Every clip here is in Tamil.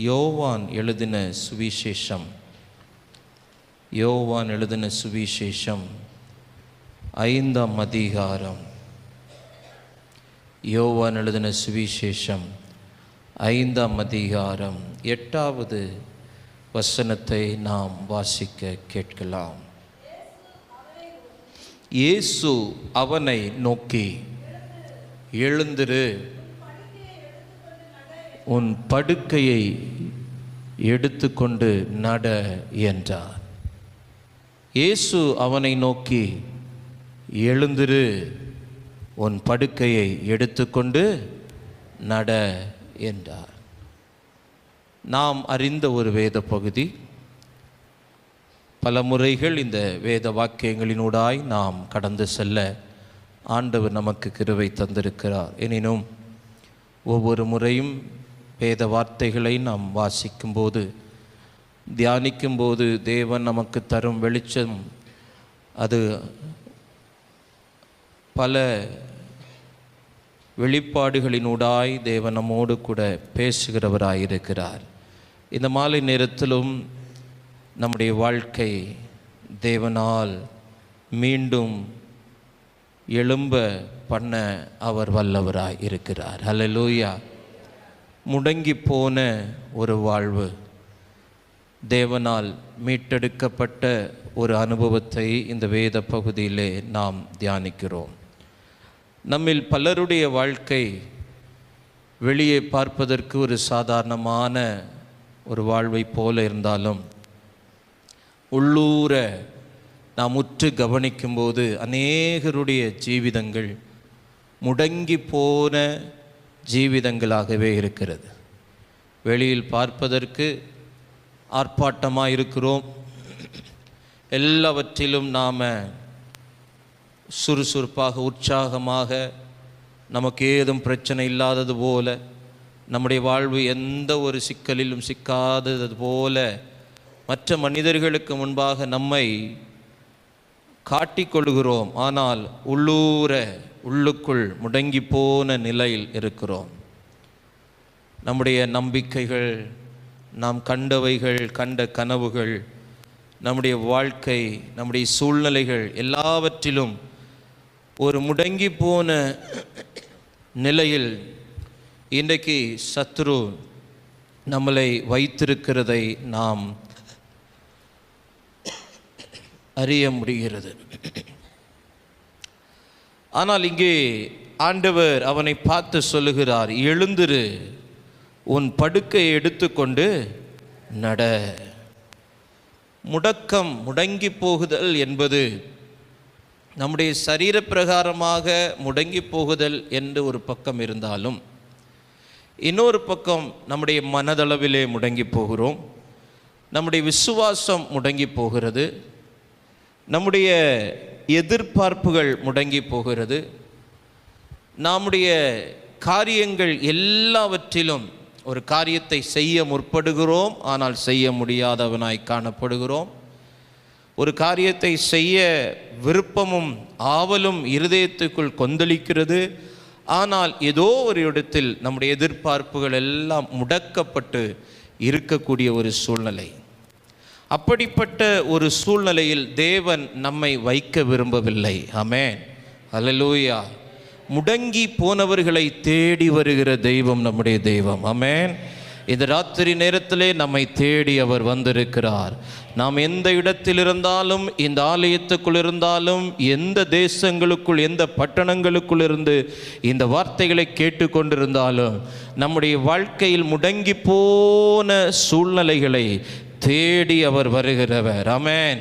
யோவான் எழுதின சுவிசேஷம் 5ஆம் அதிகாரம். யோவான் எழுதின சுவிசேஷம் 5ஆம் அதிகாரம் 8வது வசனத்தை நாம் வாசிக்க கேட்கலாம். இயேசு அவனை நோக்கி, எழுந்திரு, உன் படுக்கையை எடுத்துக்கொண்டு நட என்றார். இயேசு அவனை நோக்கி, எழுந்திரு, உன் படுக்கையை எடுத்துக்கொண்டு நட என்றார். நாம் அறிந்த ஒரு வேத பகுதி. பல முறைகள் இந்த வேத வாக்கியங்களினூடாய் நாம் கடந்து செல்ல ஆண்டவர் நமக்கு கிருபை தந்திருக்கிறார். எனினும் ஒவ்வொரு முறையும் வேத வார்த்தைகளை நாம் வாசிக்கும்போது, தியானிக்கும்போது தேவன் நமக்கு தரும் வெளிச்சம் அது பல வெளிப்பாடுகளினூடாய் தேவன் நம்மோடு கூட பேசுகிறவராயிருக்கிறார். இந்த மாலை நேரத்திலும் நம்முடைய வாழ்க்கை தேவனால் மீண்டும் எழும்ப பண்ண அவர் வல்லவராய் இருக்கிறார். ஹல்லேலூயா. முடங்கி போன ஒரு வாழ்வு, தேவனால் மீட்டெடுக்கப்பட்ட ஒரு அனுபவத்தை இந்த வேத பகுதியிலே நாம் தியானிக்கிறோம். நம்மில் பலருடைய வாழ்க்கை வெளியே பார்ப்பதற்கு ஒரு சாதாரணமான ஒரு வாழ்வை போல இருந்தாலும், உள்ளூர நாம் உற்று கவனிக்கும்போது அநேகருடைய ஜீவிதங்கள் முடங்கி போன ஜீவிதங்களாகவே இருக்கிறது. வெளியில் பார்ப்பதற்கு ஆர்ப்பாட்டமாக இருக்கிறோம், எல்லாவற்றிலும் நாம் சுறுசுறுப்பாக உற்சாகமாக, நமக்கு ஏதும் பிரச்சனை இல்லாதது போல, நம்முடைய வாழ்வு எந்த ஒரு சிக்கலிலும் சிக்காதது போல மற்ற மனிதர்களுக்கு முன்பாக நம்மை காட்டிக்கொள்கிறோம். ஆனால் உள்ளுக்குள் முடங்கி போன நிலையில் இருக்கிறோம். நம்முடைய நம்பிக்கைகள், நாம் கண்டவைகள், கண்ட கனவுகள், நம்முடைய வாழ்க்கை, நம்முடைய சூழ்நிலைகள் எல்லாவற்றிலும் ஒரு முடங்கி போன நிலையில் இன்றைக்கு சத்துரு நம்மளை வைத்திருக்கிறதை நாம் அறிய முடிகிறது. ஆனால் இங்கே ஆண்டவர் அவனை பார்த்து சொல்லுகிறார், எழுந்திரு, உன் படுக்கையை எடுத்துக்கொண்டு நட. முடங்கி போகுதல் என்பது நம்முடைய சரீர பிரகாரமாக முடங்கி போகுதல் என்று ஒரு பக்கம் இருந்தாலும், இன்னொரு பக்கம் நம்முடைய மனதளவிலே முடங்கி போகிறோம், நம்முடைய விசுவாசம் முடங்கி போகிறது, நம்முடைய எதிர்பார்ப்புகள் முடங்கி போகிறது, நம்முடைய காரியங்கள் எல்லாவற்றிலும் ஒரு காரியத்தை செய்ய முற்படுகிறோம், ஆனால் செய்ய முடியாதவனாய் காணப்படுகிறோம். ஒரு காரியத்தை செய்ய விருப்பமும் ஆவலும் இருதயத்துக்குள் கொந்தளிக்கிறது, ஆனால் ஏதோ ஒரு இடத்தில் நம்முடைய எதிர்பார்ப்புகள் எல்லாம் முடக்கப்பட்டு இருக்கக்கூடிய ஒரு சூழ்நிலை. அப்படிப்பட்ட ஒரு சூழ்நிலையில் தேவன் நம்மை வைக்க விரும்பவில்லை. ஆமென், ஹல்லேலூயா. முடங்கி போனவர்களை தேடி வருகிற தெய்வம் நம்முடைய தெய்வம். ஆமென். இந்த ராத்திரி நேரத்திலே நம்மை தேடி அவர் வந்திருக்கிறார். நாம் எந்த இடத்தில் இருந்தாலும், இந்த ஆலயத்துக்குள் இருந்தாலும், எந்த தேசங்களுக்குள், எந்த பட்டணங்களுக்குள் இருந்து இந்த வார்த்தைகளை கேட்டு கொண்டிருந்தாலும், நம்முடைய வாழ்க்கையில் முடங்கி போன சூழ்நிலைகளை தேடி அவர் வருகிறவர். ஆமென்.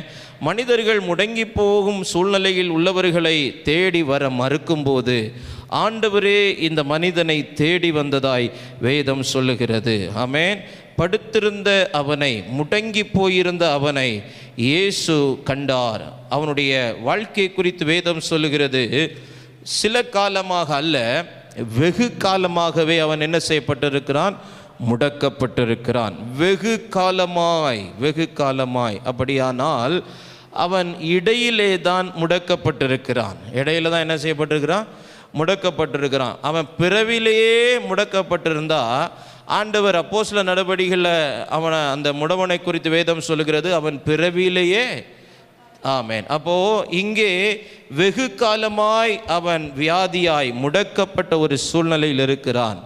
மனிதர்கள் முடங்கி போகும் சூழ்நிலையில் உள்ளவர்களை தேடி வர மறுக்கும்போது ஆண்டவரே இந்த மனிதனை தேடி வந்ததாய் வேதம் சொல்லுகிறது. ஆமென். படுத்திருந்த அவனை, முடங்கி போயிருந்த அவனை இயேசு கண்டார். அவனுடைய வாழ்க்கை குறித்து வேதம் சொல்லுகிறது, சில காலமாக அல்ல, வெகு காலமாகவே அவன் என்ன செய்யப்பட்டிருக்கிறான்? முடக்கப்பட்டிருக்கிறான். வெகு காலமாய். அப்படியானால் அவன் இடையிலே தான் முடக்கப்பட்டிருக்கிறான். இடையில தான் என்ன செய்யப்பட்டிருக்கிறான்? முடக்கப்பட்டிருக்கிறான். அவன் பிறவிலேயே முடக்கப்பட்டிருந்தா ஆண்டவர் அப்போஸ்தலர் நடவடிக்கைகளில் அவனை அந்த முடவனை குறித்து வேதம் சொல்லுகிறது, அவன் பிறவியிலேயே. ஆமென். அப்போ இங்கே வெகு காலமாய் அவன் வியாதியாய் முடக்கப்பட்ட ஒரு சூழ்நிலையில் இருக்கிறான்.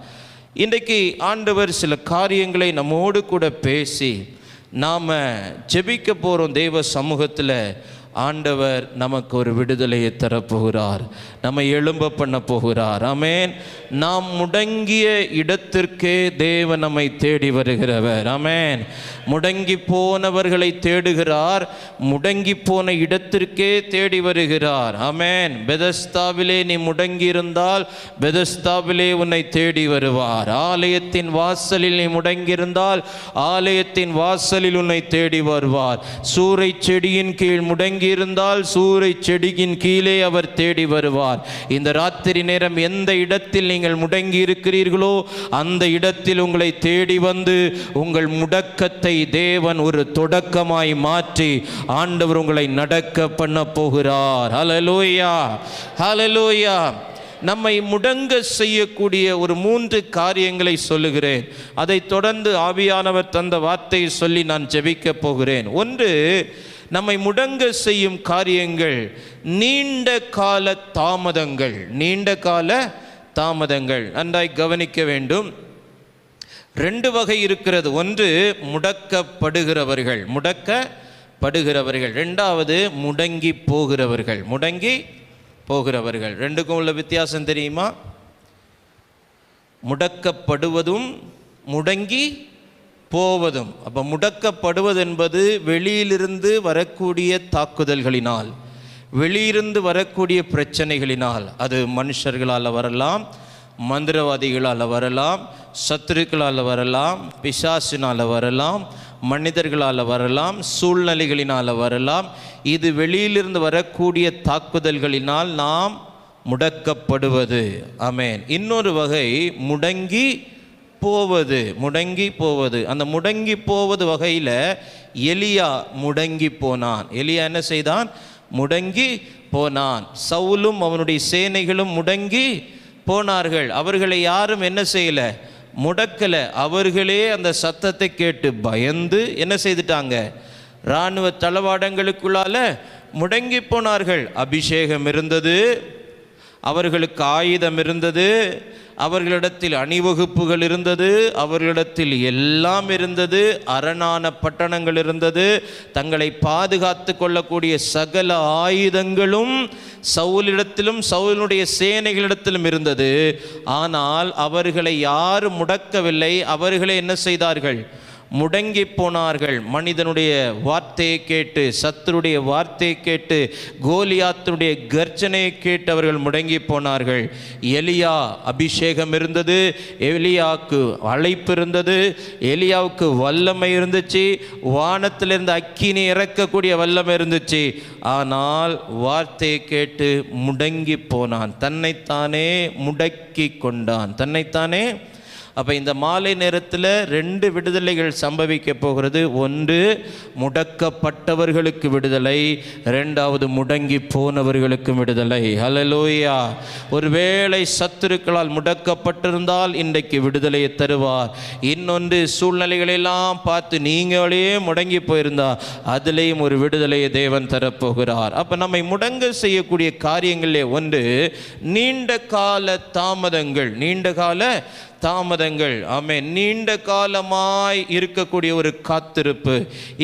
இன்றைக்கு ஆண்டவர் சில காரியங்களை நம்மோடு கூட பேசி நாம் ஜெபிக்க போகிறோம். தெய்வ சமூகத்தில் ஆண்டவர் நமக்கு ஒரு விடுதலையை தரப்போகிறார், நம்மை எழும்ப பண்ண போகிறார். ஆமென். நாம் முடங்கிய இடத்திற்கே தேவன் நம்மை தேடி வருகிறவர். ஆமென். முடங்கி போனவர்களை தேடுகிறார், முடங்கி போன இடத்திற்கே தேடி வருகிறார். ஆமென். பெதஸ்தாவிலே நீ முடங்கி இருந்தால் பெதஸ்தாவிலே உன்னை தேடி வருவார். ஆலயத்தின் வாசலில் நீ முடங்கியிருந்தால் ஆலயத்தின் வாசலில் உன்னை தேடி வருவார். சூறை செடியின் கீழ் முடங்கி இருந்தால் சூறை செடியின் கீழே அவர் தேடி வருவார். இந்த ராத்திரி நேரம் எந்த இடத்தில் நீங்கள் முடங்கி இருக்கிறீர்களோ அந்த இடத்தில் உங்களை தேடி வந்து உங்கள் முடக்கத்தை தேவன் ஒரு தொடக்கமாய் மாற்றி ஆண்டவர் உங்களை நடக்க பண்ண போகிறார். ஹல்லேலூயா, ஹல்லேலூயா. நம்மை முடங்க செய்யக்கூடிய ஒரு 3 காரியங்களை சொல்லுகிறேன். அதை தொடர்ந்து ஆவியானவர் தந்த வார்த்தையை சொல்லி நான் ஜெபிக்க போகிறேன். ஒன்று, நம்மை முடங்க செய்யும் காரியங்கள் நீண்ட கால தாமதங்கள். நீண்ட கால தாமதங்கள் நன்றாய் கவனிக்க வேண்டும். 2 வகை இருக்கிறது. ஒன்று முடக்கப்படுகிறவர்கள், முடக்கப்படுகிறவர்கள். 2வது முடங்கி போகிறவர்கள், முடங்கி போகிறவர்கள். 2க்கும் உள்ள வித்தியாசம் தெரியுமா? முடக்கப்படுவதும் முடங்கி போவதும். அப்போ முடக்கப்படுவது என்பது வெளியிலிருந்து வரக்கூடிய தாக்குதல்களினால், வெளியிருந்து வரக்கூடிய பிரச்சனைகளினால், அது மனுஷர்களால் வரலாம், மந்திரவாதிகளால் வரலாம், சத்துருக்களால் வரலாம், பிசாசினால் வரலாம், மனிதர்களால் வரலாம், சூழ்நிலைகளினால் வரலாம். இது வெளியிலிருந்து வரக்கூடிய தாக்குதல்களினால் நாம் முடக்கப்படுவது. ஆமென். இன்னொரு வகை முடங்கி போவது, முடங்கி போவது. அந்த முடங்கி போவது வகையில் எலியா முடங்கி போனான். எலியா என்ன செய்தான்? முடங்கி போனான். சவுலும் அவனுடைய சேனைகளும் முடங்கி போனார்கள். அவர்களை யாரும் என்ன செய்யல? முடக்கல. அவர்களே அந்த சத்தத்தை கேட்டு பயந்து என்ன செய்துட்டாங்க? இராணுவ தளவாடங்களுக்குள்ளால முடங்கி போனார்கள். அபிஷேகம் இருந்தது, அவர்களுக்கு ஆயுதம் இருந்தது, அவர்களிடத்தில் அணிவகுப்புகள் இருந்தது, அவர்களிடத்தில் எல்லாம் இருந்தது, அரணான பட்டணங்கள் இருந்தது, தங்களை பாதுகாத்து கொள்ளக்கூடிய சகல ஆயுதங்களும் சவுலிடத்திலும் சவுலுடைய சேனைகளிடத்திலும் இருந்தது. ஆனால் அவர்களை யாரும் முடக்கவில்லை. அவர்களை என்ன செய்தார்கள்? முடங்கி போனார்கள். மனிதனுடைய வார்த்தையை கேட்டு, சத்துருடைய வார்த்தையை கேட்டு, கோலியாத்துடைய கர்ஜனையை கேட்டு அவர்கள் முடங்கி போனார்கள். எலியா அபிஷேகம் இருந்தது, எலியாவுக்கு அழைப்பு இருந்தது, எலியாவுக்கு வல்லமை இருந்துச்சு, வானத்திலிருந்து அக்கினி இறக்கக்கூடிய வல்லமை இருந்துச்சு. ஆனால் வார்த்தையை கேட்டு முடங்கி போனான், தன்னைத்தானே முடக்கி கொண்டான், தன்னைத்தானே. அப்போ இந்த மாலை நேரத்தில் 2 விடுதலைகள் சம்பவிக்க போகிறது. ஒன்று முடக்கப்பட்டவர்களுக்கு விடுதலை, 2வது முடங்கி போனவர்களுக்கு விடுதலை. ஹல்லேலூயா. ஒருவேளை சத்துருக்களால் முடக்கப்பட்டிருந்தால் இன்றைக்கு விடுதலையை தருவார். இன்னொன்று சூழ்நிலைகளெல்லாம் பார்த்து நீங்களே முடங்கி போயிருந்தா அதிலேயும் ஒரு விடுதலையை தேவன் தரப்போகிறார். அப்போ நம்மை முடங்க செய்யக்கூடிய காரியங்களே ஒன்று நீண்ட கால தாமதங்கள், நீண்ட கால தாமதங்கள். ஆமென். நீண்ட காலமாய் இருக்கக்கூடிய ஒரு காத்திருப்பு.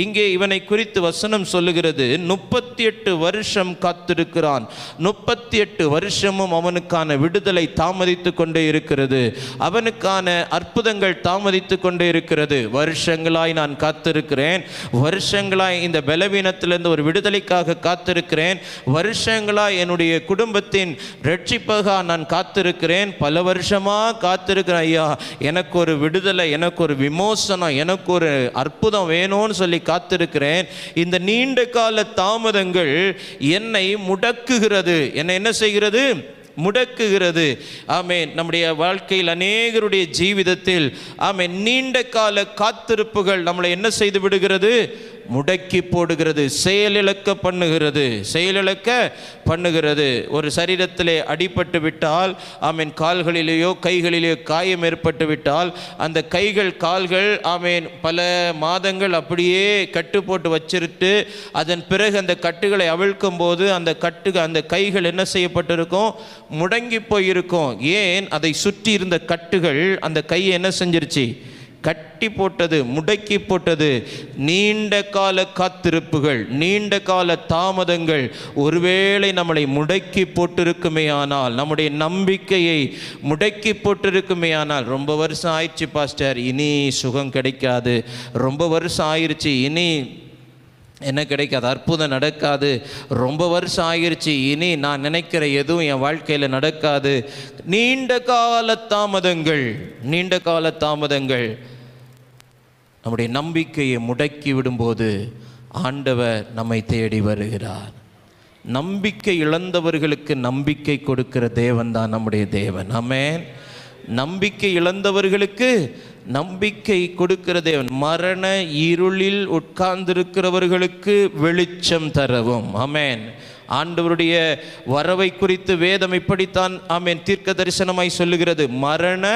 இங்கே இவனை குறித்து வசனம் சொல்லுகிறது, 38 வருஷம் காத்திருக்கிறான். 38 வருஷமும் அவனுக்கான விடுதலை தாமதித்து கொண்டே இருக்கிறது, அவனுக்கான அற்புதங்கள் தாமதித்து கொண்டே இருக்கிறது. வருஷங்களாய் நான் காத்திருக்கிறேன், வருஷங்களாய் இந்த பலவீனத்திலிருந்து ஒரு விடுதலைக்காக காத்திருக்கிறேன், வருஷங்களாய் என்னுடைய குடும்பத்தின் ரட்சிப்பாக நான் காத்திருக்கிறேன், பல வருஷமா காத்திருக்கிறேன். ஐயா, எனக்கு ஒரு விடுதலை, எனக்கு ஒரு விமோசனம், எனக்கு ஒரு அற்புதம் வேணும்னு சொல்லி காத்திருக்கிறேன். இந்த நீண்ட கால தாமதங்கள் என்னை முடக்குகிறது. என்னை என்ன செய்கிறது? முடக்குகிறது. ஆமென். நம்முடைய வாழ்க்கையில் அநேகருடைய ஜீவிதத்தில் ஆமென் நீண்ட கால காத்திருப்புகள் நம்மளை என்ன செய்து விடுகிறது? முடக்கி போடுகிறது, செயலிழக்க பண்ணுகிறது. ஒரு சரீரத்திலே அடிபட்டு விட்டால், ஆமேன், கால்களிலேயோ கைகளிலேயோ காயம் ஏற்பட்டு விட்டால், அந்த கைகள் கால்கள் ஆமேன் பல மாதங்கள் அப்படியே கட்டு போட்டு வச்சிருட்டு அதன் பிறகு அந்த கட்டுகளை அவிழ்க்கும் போது அந்த கைகள் என்ன செய்யப்பட்டிருக்கும்? முடங்கி போயிருக்கும். ஏன்? அதை சுற்றி இருந்த கட்டுகள் அந்த கையை என்ன செஞ்சிருச்சு? கட்டி போட்டது, முடக்கி போட்டது. நீண்ட கால காத்திருப்புகள், நீண்ட கால தாமதங்கள் ஒருவேளை நம்மளை முடக்கி போட்டிருக்குமே ஆனால், நம்முடைய நம்பிக்கையை முடக்கி போட்டிருக்குமே ஆனால், ரொம்ப வருஷம் ஆயிடுச்சு பாஸ்டர், இனி சுகம் கிடைக்காது, ரொம்ப வருஷம் ஆயிடுச்சு, இனி என்ன கிடைக்காது, அற்புதம் நடக்காது, ரொம்ப வருஷம் ஆகிருச்சு, இனி நான் நினைக்கிற எதுவும் என் வாழ்க்கையில் நடக்காது. நீண்ட கால தாமதங்கள் நம்முடைய நம்பிக்கையை முடக்கி விடும்போது ஆண்டவர் நம்மை தேடி வருகிறார். நம்பிக்கை இழந்தவர்களுக்கு நம்பிக்கை கொடுக்கிற தேவன் தான் நம்முடைய தேவன். ஆமென். நம்பிக்கை இழந்தவர்களுக்கு நம்பிக்கை கொடுக்கிற தேவன். மரண இருளில் உட்கார்ந்திருக்கிறவர்களுக்கு வெளிச்சம் தரவும். ஆமென். ஆண்டவருடைய வரவை குறித்து வேதம் இப்படித்தான் ஆமென் தீர்க்க தரிசனமாய் சொல்லுகிறது. மரண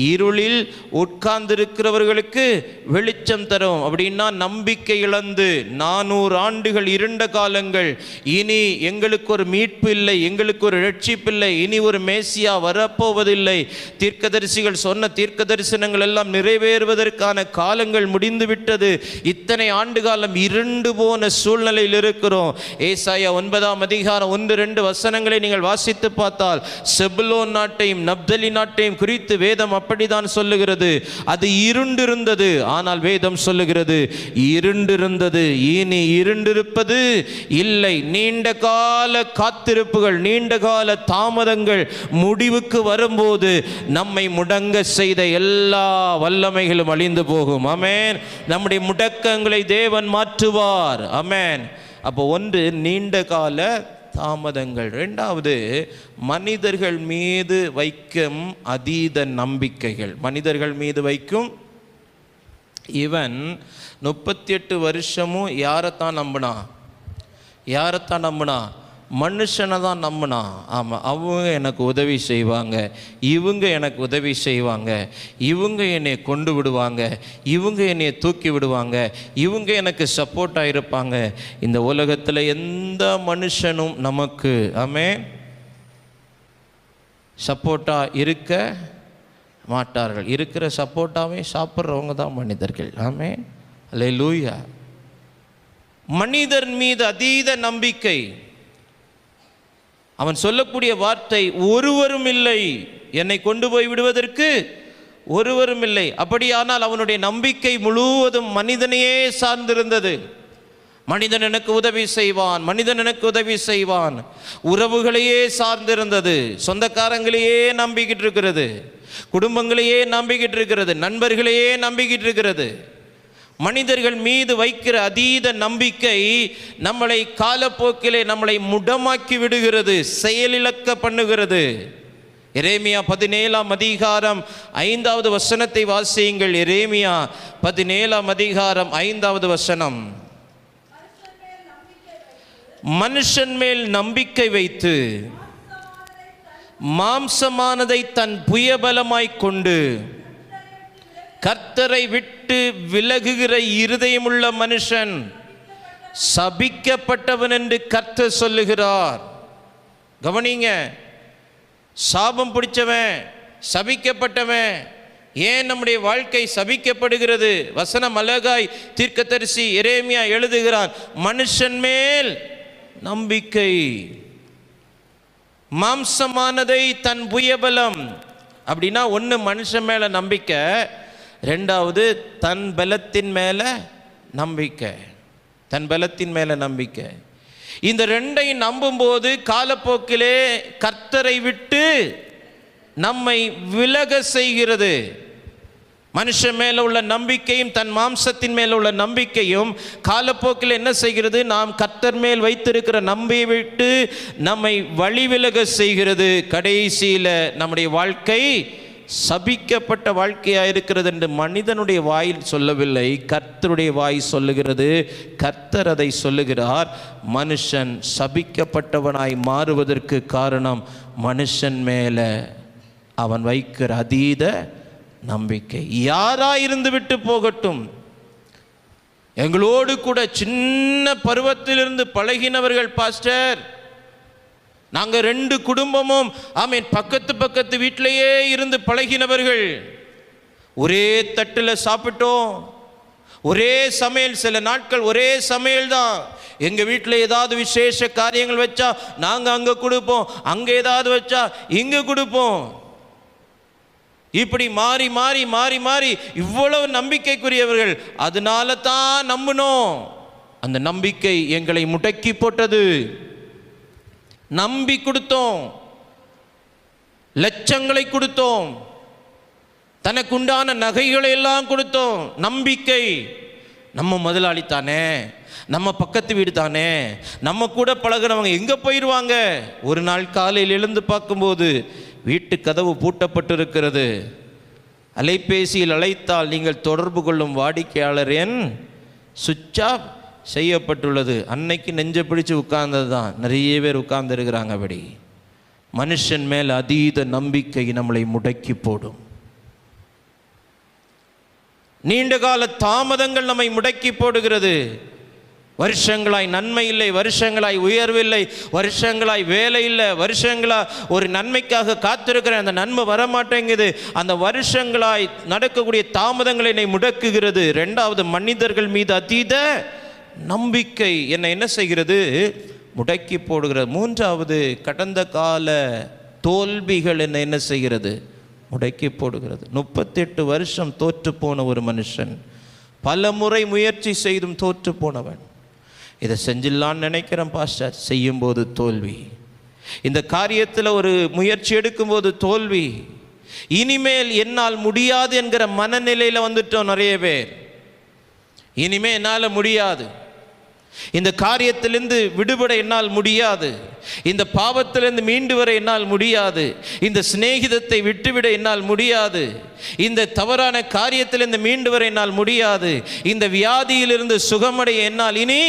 இருளில் உட்கார்ந்திருக்கிறவர்களுக்கு வெளிச்சம் தரும். அப்படின்னா நம்பிக்கை இழந்து 400 ஆண்டுகள் இருண்ட காலங்கள், இனி எங்களுக்கு ஒரு மீட்பு இல்லை, எங்களுக்கு ஒரு ரட்சிப்பு இல்லை, இனி ஒரு மேசியா வரப்போவதில்லை, தீர்க்கதரிசிகள் சொன்ன தீர்க்க தரிசனங்கள் எல்லாம் நிறைவேறுவதற்கான காலங்கள் முடிந்து விட்டது, இத்தனை ஆண்டு காலம் இருண்டு போன சூழ்நிலையில் இருக்கிறோம். ஏசாயா 9ஆம் அதிகாரம் 1-2 வசனங்களை நீங்கள் வாசித்து பார்த்தால், செபுலோன் நாட்டையும் நப்தலி நாட்டையும் குறித்து வேதம் அப்படிதான் சொல்லுகிறது. அது இருண்டிருந்தது, ஆனால் வேதம் சொல்லுகிறது இருண்டிருந்தது, இனி இருண்டிருப்பது இல்லை. நீண்ட கால காத்திருப்புகள், நீண்ட கால தாமதங்கள் முடிவுக்கு வரும்போது நம்மை முடங்க செய்த எல்லா வல்லமைகளும் அழிந்து போகும். ஆமென். நம்முடைய முடக்கங்களை தேவன் மாற்றுவார். ஆமென். அப்போ ஒன்று நீண்ட கால தாமதங்கள். ரெண்டாவது மனிதர்கள் மீது வைக்கும் அதீத நம்பிக்கைகள். மனிதர்கள் மீது வைக்கும், இவன் 38 வருஷமும் யாரைத்தான் நம்பினா? மனுஷனை தான் நம்பினான். ஆமாம், அவங்க எனக்கு உதவி செய்வாங்க, இவங்க எனக்கு உதவி செய்வாங்க, இவங்க என்னை கொண்டு விடுவாங்க, இவங்க என்னை தூக்கி விடுவாங்க, இவங்க எனக்கு சப்போர்ட்டாக இருப்பாங்க. இந்த உலகத்தில் எந்த மனுஷனும் நமக்கு சப்போர்ட்டாக இருக்க மாட்டார்கள். இருக்கிற சப்போர்ட்டாவே சாப்பிட்றவங்க தான் மனிதர்கள். ஆமென். அல்லேலூயா. மனிதர் மீது அதீத நம்பிக்கை. அவன் சொல்லக்கூடிய வார்த்தை, ஒருவரும் இல்லை, என்னை கொண்டு போய் விடுவதற்கு ஒருவரும் இல்லை. அப்படியானால் அவனுடைய நம்பிக்கை முழுவதும் மனிதனையே சார்ந்திருந்தது. மனிதன் எனக்கு உதவி செய்வான், மனிதன் எனக்கு உதவி செய்வான். உறவுகளையே சார்ந்திருந்தது, சொந்தக்காரங்களையே நம்பிக்கிட்டு இருக்கிறது, குடும்பங்களையே நம்பிக்கிட்டு இருக்கிறது, நண்பர்களையே நம்பிக்கிட்டு இருக்கிறது. மனிதர்கள் மீது வைக்கிற அதீத நம்பிக்கை நம்மளை காலப்போக்கிலே நம்மளை முடமாக்கி விடுகிறது, செயலிழக்க பண்ணுகிறது. எரேமியா 17ஆம் அதிகாரம் 5வது வசனத்தை வாசியுங்கள். எரேமியா 17ஆம் அதிகாரம் 5வது வசனம். மனுஷன் மேல் நம்பிக்கை வைத்து மாம்சமானதை தன் புயபலமாய் கொண்டு கர்த்தரை விட்டு விலகுகிற இருதயமுள்ள மனுஷன் சபிக்கப்பட்டவன் என்று கர்த்தர் சொல்லுகிறார். கவனிங்க, சாபம் பிடிச்சவன், சபிக்கப்பட்டவன். ஏன் நம்முடைய வாழ்க்கை சபிக்கப்படுகிறது? வசனம் அழகாய் தீர்க்கதரிசி எரேமியா எழுதுகிறான். மனுஷன் மேல் நம்பிக்கை, மாம்சமானதை தன் புயபலம். அப்படின்னா ஒன்று மனுஷன் மேல நம்பிக்கை, ரெண்டாவது தன் பலத்தின் மேல நம்பிக்கை. தன் பலத்தின் மேல நம்பிக்கை. இந்த ரெண்டையும் நம்பும்போது காலப்போக்கிலே கர்த்தரை விட்டு நம்மை விலக செய்கிறது. மனுஷன் மேல உள்ள நம்பிக்கையும் தன் மாம்சத்தின் மேல உள்ள நம்பிக்கையும் காலப்போக்கில் என்ன செய்கிறது? நாம் கர்த்தர் மேல் வைத்திருக்கிற நம்பியை விட்டு நம்மை வழி விலக செய்கிறது. கடைசியில் நம்முடைய வாழ்க்கை சபிக்கப்பட்ட வாழ்க்கையாக இருக்கிறது என்று மனிதனுடைய வாயில் சொல்லவில்லை, கர்த்தருடைய வாய் சொல்லுகிறது. கர்த்தர் அதை சொல்லுகிறார். மனுஷன் சபிக்கப்பட்டவனாய் மாறுவதற்கு காரணம் மனுஷன் மேலே அவன் வைக்கிற அதீத நம்பிக்கை. யாராயிருந்து விட்டு போகட்டும், எங்களோடு கூட சின்ன பருவத்திலிருந்து பழகினவர்கள் பாஸ்டர், நாங்கள் 2 குடும்பமும் ஆமீன் பக்கத்து வீட்டிலேயே இருந்து பழகினவர்கள், ஒரே தட்டில் சாப்பிட்டோம், ஒரே சமையல், சில நாட்கள் ஒரே சமையல் தான். எங்கள் வீட்டில் ஏதாவது விசேஷ காரியங்கள் வச்சா நாங்கள் அங்கே கொடுப்போம், அங்கே ஏதாவது வச்சா இங்கே கொடுப்போம். இப்படி மாறி மாறி மாறி மாறி இவ்வளவு நம்பிக்கைக்குரியவர்கள். அதனால தான் நம்பினோம். அந்த நம்பிக்கை எங்களை முடக்கி போட்டது. நம்பி கொடுத்தோம், லட்சங்களை கொடுத்தோம், தனக்குண்டான நகைகளை எல்லாம் கொடுத்தோம். நம்பிக்கை. நம்ம முதலாளி தானே, நம்ம பக்கத்து வீடு தானே, நம்ம கூட பழகிறவங்க எங்கே போயிடுவாங்க. ஒரு நாள் காலையில் எழுந்து பார்க்கும்போது வீட்டு கதவு பூட்டப்பட்டிருக்கிறது. அலைபேசியில் அழைத்தால் நீங்கள் தொடர்பு கொள்ளும் வாடிக்கையாளர் எண் சுவிட்ச் ஆஃப் செய்யப்பட்டுள்ளது. அன்னைக்கு நெஞ்ச பிடிச்சு உட்கார்ந்தது தான். நிறைய பேர் உட்கார்ந்து இருக்கிறாங்க. அப்படி மனுஷன் மேல் அதீத நம்பிக்கை நம்மளை முடக்கி போடும். நீண்ட கால தாமதங்கள் நம்மை முடக்கி போடுகிறது. வருஷங்களாய் நன்மை இல்லை, வருஷங்களாய் உயர்வில்லை, வருஷங்களாய் வேலை இல்லை, வருஷங்களா ஒரு நன்மைக்காக காத்திருக்கிறேன், அந்த நன்மை வரமாட்டேங்குது. அந்த வருஷங்களாய் நடக்கக்கூடிய தாமதங்களை என்னை முடக்குகிறது. 2வது, மனிதர்கள் மீது அதீத நம்பிக்கை என்னை என்ன செய்கிறது? முடக்கி போடுகிறது. 3வது, கடந்த கால தோல்விகள் என்னை என்ன செய்கிறது? முடக்கி போடுகிறது. 38 வருஷம் தோற்று போன ஒரு மனுஷன், பல முறை முயற்சி செய்தும் தோற்று போனவன். இதை செஞ்சிடலான்னு நினைக்கிறேன் பாஸ்டர், செய்யும்போது தோல்வி. இந்த காரியத்தில் ஒரு முயற்சி எடுக்கும்போது தோல்வி. இனிமேல் என்னால் முடியாது என்கிற மனநிலையில் வந்துட்டோம் நிறைய பேர். இனிமே என்னால் முடியாது, இந்த காரியத்திலிருந்து விடுபட என்னால் முடியாது, இந்த பாவத்திலிருந்து மீண்டு வர என்னால் முடியாது, இந்த சிநேகிதத்தை விட்டுவிட என்னால் முடியாது, இந்த தவறான காரியத்திலிருந்து மீண்டு வர என்னால் முடியாது, இந்த வியாதியிலிருந்து சுகமடைய என்னால் இனி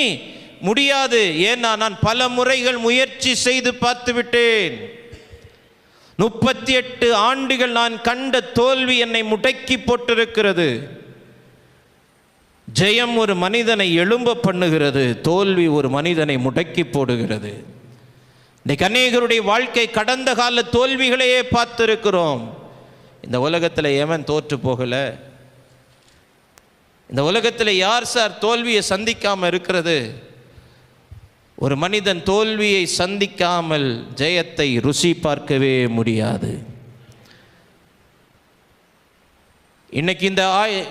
முடியாது. ஏன்னா நான் பல முறைகள் முயற்சி செய்து பார்த்து விட்டேன். 38 ஆண்டுகள் நான் கண்ட தோல்வி என்னை முடக்கி போட்டிருக்கிறது. ஜெயம் ஒரு மனிதனை எழும்ப பண்ணுகிறது, தோல்வி ஒரு மனிதனை முடக்கி போடுகிறது. இன்னைக்கு அநேகருடைய வாழ்க்கை கடந்த கால தோல்விகளையே பார்த்திருக்கிறோம். இந்த உலகத்தில் எவன் தோற்று போகலை? இந்த உலகத்தில் யார் சார் தோல்வியை சந்திக்காமல் இருக்கிறது? ஒரு மனிதன் தோல்வியை சந்திக்காமல் ஜெயத்தை ருசி பார்க்கவே முடியாது. இன்னைக்கு இந்த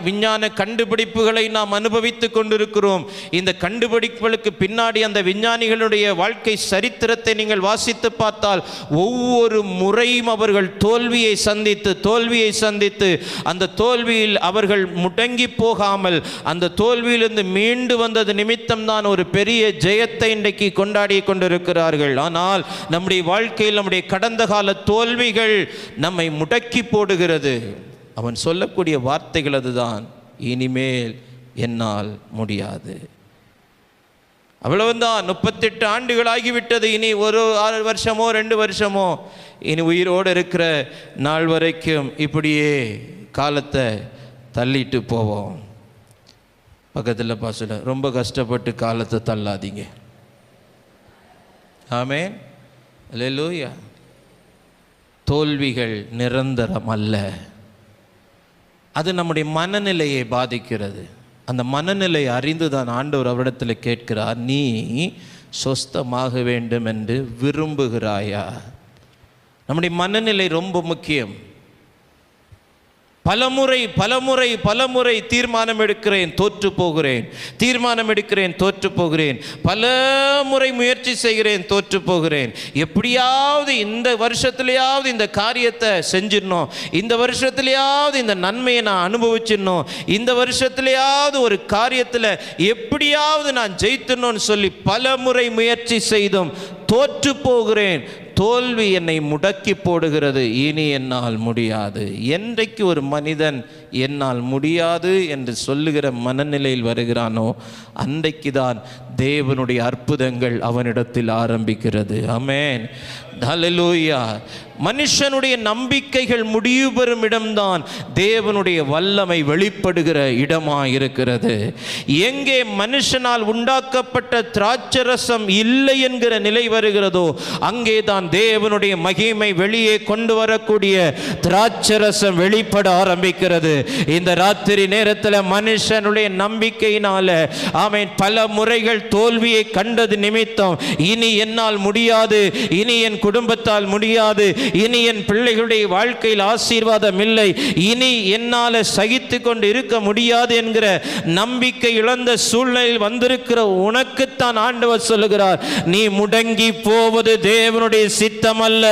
விஞ்ஞான கண்டுபிடிப்புகளை நாம் அனுபவித்து கொண்டிருக்கிறோம். இந்த கண்டுபிடிப்புகளுக்கு பின்னாடி அந்த விஞ்ஞானிகளுடைய வாழ்க்கை சரித்திரத்தை நீங்கள் வாசித்து பார்த்தால், ஒவ்வொரு முறையும் அவர்கள் தோல்வியை சந்தித்து அந்த தோல்வியில் அவர்கள் முடங்கி போகாமல் அந்த தோல்வியிலிருந்து மீண்டு வந்தது நிமித்தம்தான் ஒரு பெரிய ஜெயத்தை இன்றைக்கு கொண்டாடி கொண்டிருக்கிறார்கள். ஆனால் நம்முடைய வாழ்க்கையில் நம்முடைய கடந்த கால தோல்விகள் நம்மை முடக்கி போடுகிறது. அவன் சொல்லக்கூடிய வார்த்தைகள் அதுதான், இனிமேல் என்னால் முடியாது. அவ்வளவுதான். 38 ஆண்டுகள் ஆகிவிட்டது. இனி ஒரு 6 வருஷமோ 2 வருஷமோ, இனி உயிரோடு இருக்கிற நாள் வரைக்கும் இப்படியே காலத்தை தள்ளிட்டு போவோம். பக்கத்தில் பாசல ரொம்ப கஷ்டப்பட்டு காலத்தை தள்ளாதீங்க. ஆமென், அல்லேலூயா. தோல்விகள் நிரந்தரம் அல்ல. அது நம்முடைய மனநிலையை பாதிக்கிறது. அந்த மனநிலை அறிந்து தான் ஆண்டவர் அவரிடத்தில் கேட்கிறார், நீ சொஸ்தமாக வேண்டும் என்று விரும்புகிறாயா? நம்முடைய மனநிலை ரொம்ப முக்கியம். பலமுறை தீர்மானம் எடுக்கிறேன், தோற்று போகிறேன், பல முறை முயற்சி செய்கிறேன், தோற்று போகிறேன். எப்படியாவது இந்த வருஷத்துலையாவது இந்த காரியத்தை செஞ்சிடணும், இந்த வருஷத்துலையாவது இந்த நன்மையை நான் அனுபவிச்சிடணும், இந்த வருஷத்துலையாவது ஒரு காரியத்தில் எப்படியாவது நான் ஜெயித்தணும்னு சொல்லி பல முறை முயற்சி செய்தும் தோற்று தோல்வி என்னை முடக்கி போடுகிறது, இனி என்னால் முடியாது. என்றைக்கு ஒரு மனிதன் என்னால் முடியாது என்று சொல்லுகிற மனநிலையில் வருகிறானோ அன்றைக்கு தான் தேவனுடைய அற்புதங்கள் அவனிடத்தில் ஆரம்பிக்கிறது. ஆமென், ஹல்லேலூயா. மனுஷனுடைய நம்பிக்கைகள் முடிவு பெறும் இடம்தான் தேவனுடைய வல்லமை வெளிப்படுகிற இடமாயிருக்கிறது. எங்கே மனுஷனால் உண்டாக்கப்பட்ட திராட்சரசம் இல்லை என்கிற நிலை வருகிறதோ அங்கே தான் தேவனுடைய மகிமை வெளியே கொண்டு வரக்கூடிய திராட்சரசம் வெளிப்பட ஆரம்பிக்கிறது. இந்த ராத்திரி நேரத்தில் மனுஷனுடைய நம்பிக்கையினால அவன் பல முறைகள் தோல்வியை கண்டது நிமித்தம் இனி என்னால் முடியாது, இனி என் குடும்பத்தால் முடியாது, இனி என் பிள்ளைகளுடைய வாழ்க்கையில் ஆசீர்வாதம் இல்லை, இனி என்னால் சகித்து கொண்டு இருக்க முடியாது என்கிற நம்பிக்கை இழந்த சூழ்நிலையில் வந்திருக்கிற உனக்குத்தான் ஆண்டவர் சொல்லுகிறார், நீ முடங்கி போவது தேவனுடைய சித்தம் அல்ல.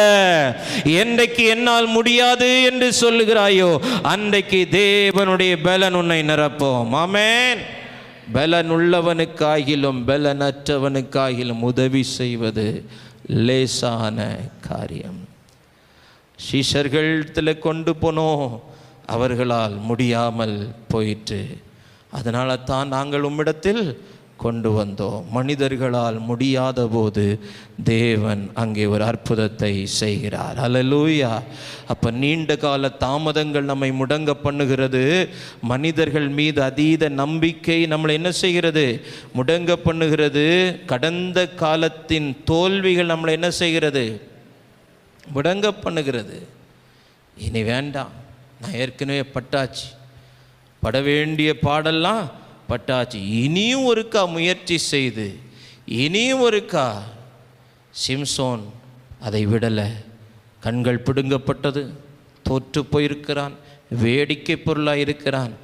என்றைக்கு என்னால் முடியாது என்று சொல்லுகிறாயோ அன்றைக்கு தேவனுடைய பலன் உன்னை நிரப்பும். ஆமென். பலன் உள்ளவனுக்காகிலும் பலனற்றவனுக்காகிலும் உதவி செய்வது லேசான காரியம். சீஷர்களிடத்தில் கொண்டு போனோம், அவர்களால் முடியாமல் போயிற்று. அதனால தான் நாங்கள் உம்மிடத்தில் கொண்டு வந்தோம். மனிதர்களால் முடியாத போது தேவன் அங்கே ஒரு அற்புதத்தை செய்கிறார். அல்லேலூயா. அப்போ நீண்ட கால தாமதங்கள் நம்மை முடங்க பண்ணுகிறது. மனிதர்கள் மீது அதீத நம்பிக்கை நம்மளை என்ன செய்கிறது? முடங்க பண்ணுகிறது. கடந்த காலத்தின் தோல்விகள் நம்மளை என்ன செய்கிறது? முடங்க பண்ணுகிறது. இனி வேண்டாம், நான் ஏற்கனவே பட்டாச்சு, பட வேண்டிய பாடெல்லாம் பட்டாச்சு, இனியும் ஒருக்கா முயற்சி செய்து இனியும் ஒருக்கா. சிம்சோன் அதை விடலை. கண்கள் பிடுங்கப்பட்டது, தோற்று போயிருக்கிறான், வேடிக்கை பொருளாக இருக்கிறான்.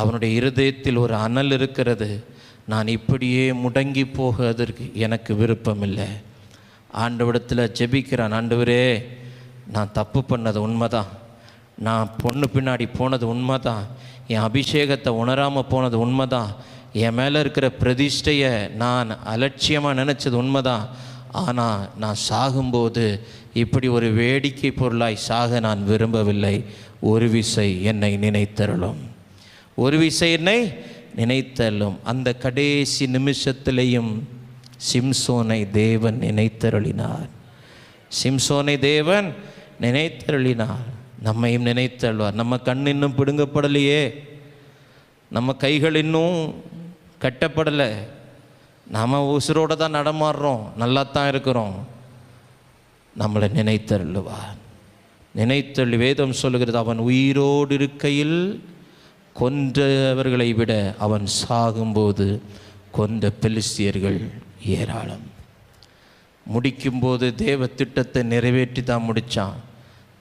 அவனுடைய இருதயத்தில் ஒரு அனல் இருக்கிறது, நான் இப்படியே முடங்கி போவதற்கு எனக்கு விருப்பமில்லை. ஆண்டவரிடத்தில் ஜெபிக்கிறான், ஆண்டவரே நான் தப்பு பண்ணது உண்மைதான், நான் பொண்ணு பின்னாடி போனது உண்மைதான், என் அபிஷேகத்தை உணராமல் போனது உண்மைதான், என் மேலே இருக்கிற பிரதிஷ்டையை நான் அலட்சியமாக நினச்சது உண்மைதான். ஆனால் நான் சாகும்போது இப்படி ஒரு வேடிக்கை பொருளாய் சாக நான் விரும்பவில்லை. ஒரு விசை என்னை நினைத்தருளும், ஒரு விசை என்னை நினைத்தருளும். அந்த கடைசி நிமிஷத்திலேயும் சிம்சோனை தேவன் நினைத்தருளினார். சிம்சோனை தேவன் நினைத்தருளினார். நம்மையும் நினைத்தருள்வார். நம்ம கண் இன்னும் பிடுங்கப்படலையே, நம்ம கைகள் இன்னும் கட்டப்படலை, நாம் உசுரோடு தான் நடமாடுறோம், நல்லா தான் இருக்கிறோம். நம்மளை நினைத்தருள்வார். நினைத்தருளி வேதம் சொல்லுகிறது, அவன் உயிரோடு இருக்கையில் கொன்றவர்களை விட அவன் சாகும்போது கொன்ற பெலிஸ்தியர்கள் ஏராளம். முடிக்கும்போது தேவ திட்டத்தை நிறைவேற்றி தான் முடித்தான்.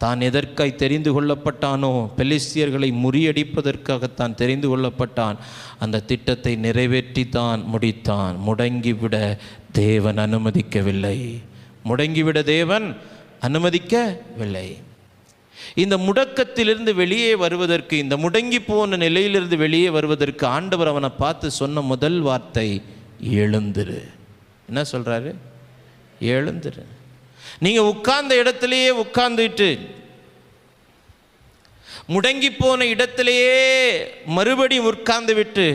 தான் எதற்காய் தெரிந்து கொள்ளப்பட்டானோ, பெலிஸ்தியர்களை முறியடிப்பதற்காகத்தான் தெரிந்து கொள்ளப்பட்டான். அந்த திட்டத்தை நிறைவேற்றி தான் முடித்தான். முடங்கிவிட தேவன் அனுமதிக்கவில்லை. முடங்கிவிட தேவன் அனுமதிக்கவில்லை. இந்த முடக்கத்திலிருந்து வெளியே வருவதற்கு, இந்த முடங்கி போன நிலையிலிருந்து வெளியே வருவதற்கு ஆண்டவர் அவனை பார்த்து சொன்ன முதல் வார்த்தை, எழுந்திரு. என்ன சொல்கிறாரு? எழுந்திரு. நீங்கள் உட்கார்ந்த இடத்திலேயே உட்கார்ந்துட்டு முடங்கி போன இடத்திலேயே மறுபடியும் உட்கார்ந்து விட்டு,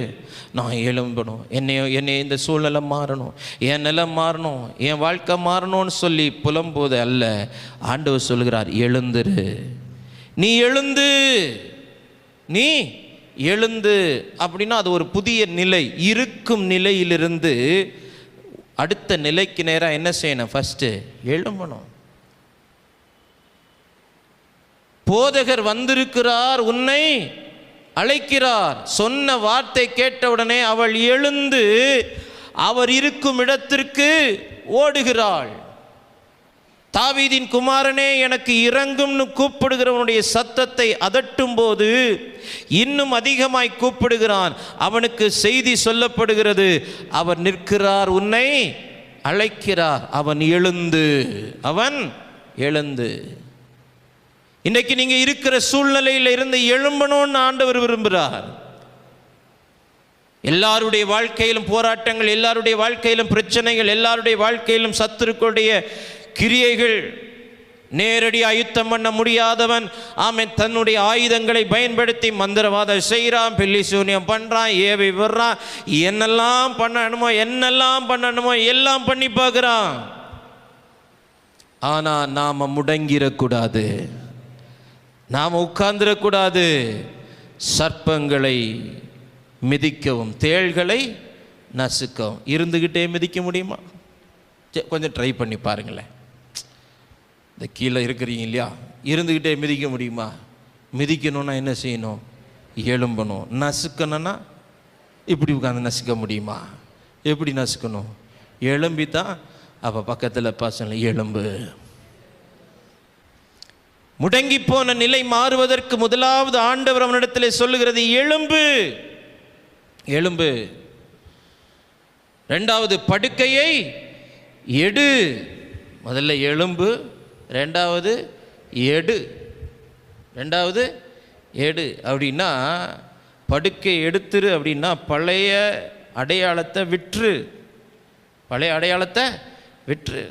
நான் எழும்பணும், என்னை இந்த சூழ்நிலை மாறணும், என் நிலம் மாறணும், என் வாழ்க்கை மாறணும்னு சொல்லி புலம்போது அல்ல. ஆண்டவர் சொல்கிறார், எழுந்திரு. நீ எழுந்து, நீ எழுந்து. அப்படின்னா அது ஒரு புதிய நிலை. இருக்கும் நிலையிலிருந்து அடுத்த நிலைக்கு நேராக என்ன செய்யணும்? ஃபஸ்ட்டு எழும்பணும். போதகர் வந்திருக்கிறார், உன்னை அழைக்கிறார். சொன்ன வார்த்தை கேட்டவுடனே அவள் எழுந்து அவர் இருக்கும் இடத்திற்கு ஓடுகிறாள். தாவீதின் குமாரனே எனக்கு இறங்கும்னு கூப்பிடுகிறவனுடைய சத்தத்தை அதட்டும் போது இன்னும் அதிகமாய் கூப்பிடுகிறான். அவனுக்கு செய்தி சொல்லப்படுகிறது, அவர் நிற்கிறார், உன்னை அழைக்கிறார். அவன் எழுந்து, அவன் எழுந்து. இன்றைக்கு நீங்க இருக்கிற சூழ்நிலையில் இருந்து எழும்பணும்னு ஆண்டவர் விரும்புகிறார். எல்லாருடைய வாழ்க்கையிலும் போராட்டங்கள், எல்லாருடைய வாழ்க்கையிலும் பிரச்சனைகள், எல்லாருடைய வாழ்க்கையிலும் சத்துருக்களுடைய கிரியைகள், நேரடியாக யுத்தம் பண்ண முடியாதவன் ஆமென் தன்னுடைய ஆயுதங்களை பயன்படுத்தி மந்திரவாதம் செய்கிறான், பில்லி சூனியம் பண்ணுறான், ஏவி விடுறான், என்னெல்லாம் பண்ணணுமோ எல்லாம் பண்ணி பார்க்குறான். ஆனால் நாம் முடங்கிடக்கூடாது, நாம் உட்கார்ந்துடக்கூடாது. சர்ப்பங்களை மிதிக்கவும் தேள்களை நசுக்கவும். இருந்துக்கிட்டே மிதிக்க முடியுமா? கொஞ்சம் ட்ரை பண்ணி பாருங்களேன். இந்த கீழே இருக்கிறீங்க இல்லையா, இருந்துக்கிட்டே மிதிக்க முடியுமா? மிதிக்கணும்னா என்ன செய்யணும்? எழும்பணும். நசுக்கணும்னா இப்படி உட்காந்து நசுக்க முடியுமா? எப்படி நசுக்கணும்? எழும்பி தான். அப்போ பக்கத்தில் பசங்க எலும்பு. முடங்கி போன நிலை மாறுவதற்கு முதலாவது ஆண்டவர் அவனிடத்தில் சொல்லுகிறது எழும்பு, எழும்பு. இரண்டாவது படுக்கையை எடு. முதல்ல எழும்பு, ரெண்டாவது எடு. ரெண்டாவது எடு அப்படின்னா படுக்கை எடுத்துரு அப்படின்னா பழைய அடையாளத்தை விற்று, பழைய அடையாளத்தை விற்று.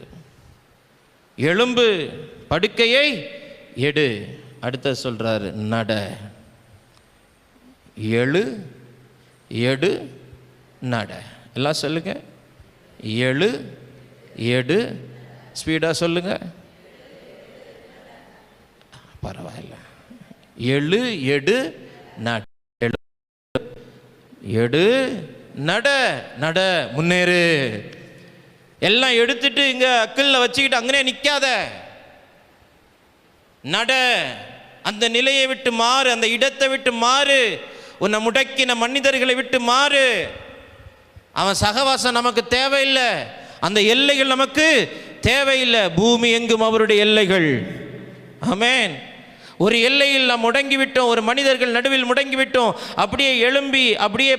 எழும்பு, படுக்கையை எடு. அடுத்த சொல்றாரு நட. எழு, எடு, நட. எல்லாம் சொல்லுங்க. எழு, எடு. ஸ்பீடாக சொல்லுங்க. பரவாயில்ல. எழு, எடு, நட. எடு, நட. நட, முன்னேறு. எல்லாம் எடுத்துட்டு இங்க அக்கல்ல வச்சுக்கிட்டு அங்கனே நிற்காத. நட. அந்த நிலையை விட்டு மாறு, அந்த இடத்தை விட்டு மாறு, உன்னை முடக்கின மனிதர்களை விட்டு மாறு. அவன் சகவாசம் நமக்கு தேவையில்லை, அந்த எல்லைகள் நமக்கு தேவையில்லை. பூமி எங்கும் அவருடைய எல்லைகள். ஆமென். ஒரு எல்லையில் நாம் முடங்கிவிட்டோம், ஒரு மனிதர்கள் நடுவில் முடங்கிவிட்டோம். அப்படியே எழும்பி அப்படியே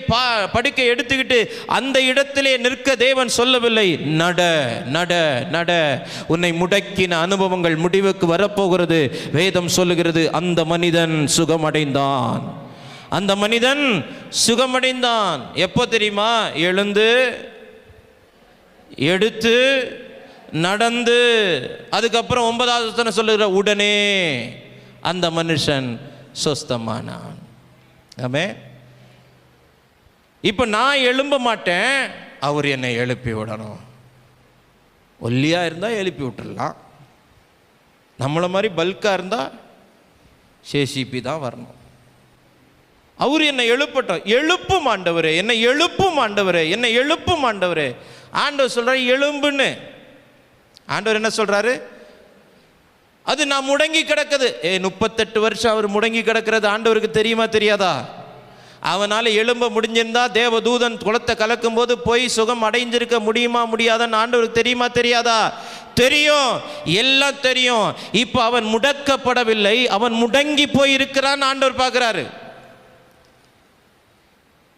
படுக்கை எடுத்துக்கிட்டு அந்த இடத்திலே நிற்க தேவன் சொல்லவில்லை. நட, நட, நட. உன்னை முடக்கின அனுபவங்கள் முடிவுக்கு வரப்போகிறது. வேதம் சொல்லுகிறது அந்த மனிதன் சுகமடைந்தான். அந்த மனிதன் சுகமடைந்தான். எப்போ தெரியுமா? எழுந்து, எடுத்து, நடந்து. அதுக்கப்புறம் 9வது வசனம் சொல்லுகிற உடனே அந்த மனுஷன் சொஸ்தமானான். ஆமென். இப்போ நான் எழும்ப மாட்டேன், அவர் என்னை எழுப்பி விடணும். ஒல்லியாக இருந்தால் எழுப்பி விட்டுடலாம், நம்மளை மாதிரி பல்காக இருந்தால் சேசிபி தான் வரணும். அவர் என்னை எழுப்பட்டும். எழுப்பும் ஆண்டவரே, என்னை எழுப்பும் ஆண்டவரே, என்னை எழுப்பும் ஆண்டவரே. ஆண்டவர் சொல்றாரு எழும்புன்னு. ஆண்டவர் என்ன சொல்றாரு? அது நான் முடங்கி கிடக்குது. 38 வருஷம் அவர் முடங்கி கிடக்கிறது ஆண்டவருக்கு தெரியுமா தெரியாதா? அவனால் எழும்ப முடிஞ்சிருந்தா தேவதூதன் குளத்தை கலக்கும் போது போய் சுகம் அடைஞ்சிருக்க முடியுமா முடியாதான்னு ஆண்டவருக்கு தெரியுமா தெரியாதா? தெரியும், எல்லாம் தெரியும். இப்போ அவன் முடக்கப்படவில்லை, அவன் முடங்கி போய் இருக்கிறான்னு ஆண்டவர் பார்க்கிறாரு.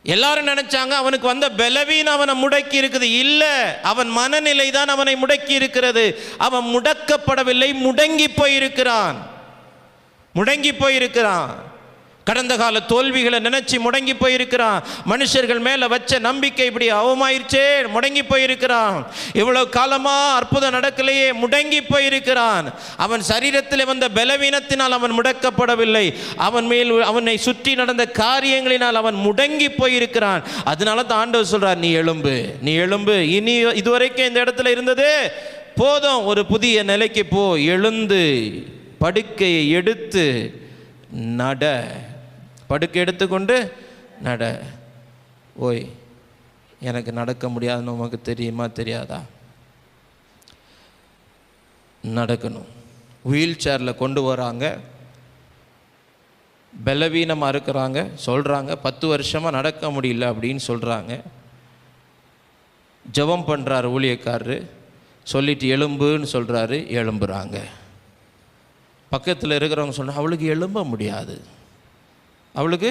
எல்லாரும் நினைச்சாங்க அவனுக்கு வந்த பலவீனம் அவனை முடக்கி இருக்குது. இல்லை, அவன் மனநிலை தான் அவனை முடக்கி இருக்கிறது. அவன் முடக்கப்படவில்லை, முடங்கி போயிருக்கிறான். முடங்கி போயிருக்கிறான். கடந்த கால தோல்விகளை நினைச்சு முடங்கி போயிருக்கிறான். மனுஷர்கள் மேல வச்ச நம்பிக்கை இப்படி அவமாயிருச்சே, முடங்கி போயிருக்கிறான். இவ்வளவு காலமா அற்புதம் நடக்கலையே, முடங்கி போயிருக்கிறான். அவன் சரீரத்தில் வந்த பலவீனத்தினால் அவன் முடக்கப்படவில்லை, அவன் மேல் அவனை சுற்றி நடந்த காரியங்களினால் அவன் முடங்கி போயிருக்கிறான். அதனால தான் ஆண்டவர் சொல்றார், நீ எழும்பு, நீ எழும்பு. இனி இதுவரைக்கும் இந்த இடத்துல இருந்தது போதும், ஒரு புதிய நிலைக்கு போ. எழுந்து படுக்கையை எடுத்து நட. படுக்கை எடுத்துக்கொண்டு நட. ஓய், எனக்கு நடக்க முடியாதுன்னு உனக்கு தெரியுமா தெரியாதா? நடக்கணும். வீல் சேரில் கொண்டு வராங்க, பலவீனமாக இருக்கிறாங்க, சொல்கிறாங்க 10 வருஷமாக நடக்க முடியல அப்படின்னு சொல்கிறாங்க. ஜெபம் பண்ணுறாரு ஊழியக்காரரு, சொல்லிட்டு எலும்புன்னு சொல்கிறாரு, எழும்புறாங்க. பக்கத்தில் இருக்கிறவங்க சொன்னால் அவளுக்கு எழும்ப முடியாது, அவளுக்கு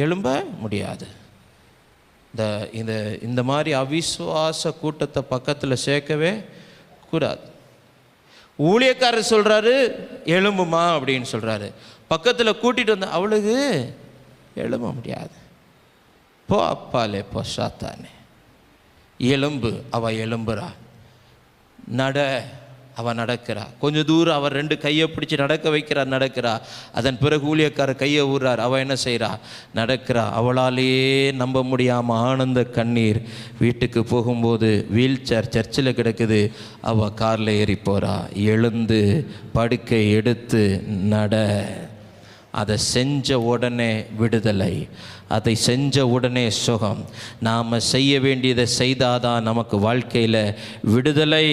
எழும்ப முடியாது. இந்த மாதிரி அவிசுவாச கூட்டத்தை பக்கத்தில் சேர்க்கவே கூடாது. ஊழியக்காரர் சொல்கிறாரு எழும்புமா அப்படின்னு சொல்கிறாரு, பக்கத்தில் கூட்டிகிட்டு வந்த அவளுக்கு எழும்ப முடியாது. போ அப்பாலே போ சாத்தானே, எலும்பு. அவள் எலும்புறா. நட. அவன் நடக்கிறா. கொஞ்சம் தூரம் அவர் 2 கையை பிடிச்சி நடக்க வைக்கிறார், நடக்கிறா. அதன் பிறகு ஊழியக்காரர் கையை ஊர்றார், அவள் என்ன செய்கிறா? நடக்கிறா. அவளாலேயே நம்ப முடியாமல் ஆனந்த கண்ணீர். வீட்டுக்கு போகும்போது வீல் சேர் சர்ச்சில் கிடக்குது, அவள் காரில் ஏறி போகிறா. எழுந்து படுக்கை எடுத்து நட. அதை செஞ்ச உடனே விடுதலை, அதை செஞ்ச உடனே சுகம். நாம் செய்ய வேண்டியதை செய்தாதான் நமக்கு வாழ்க்கையில் விடுதலை.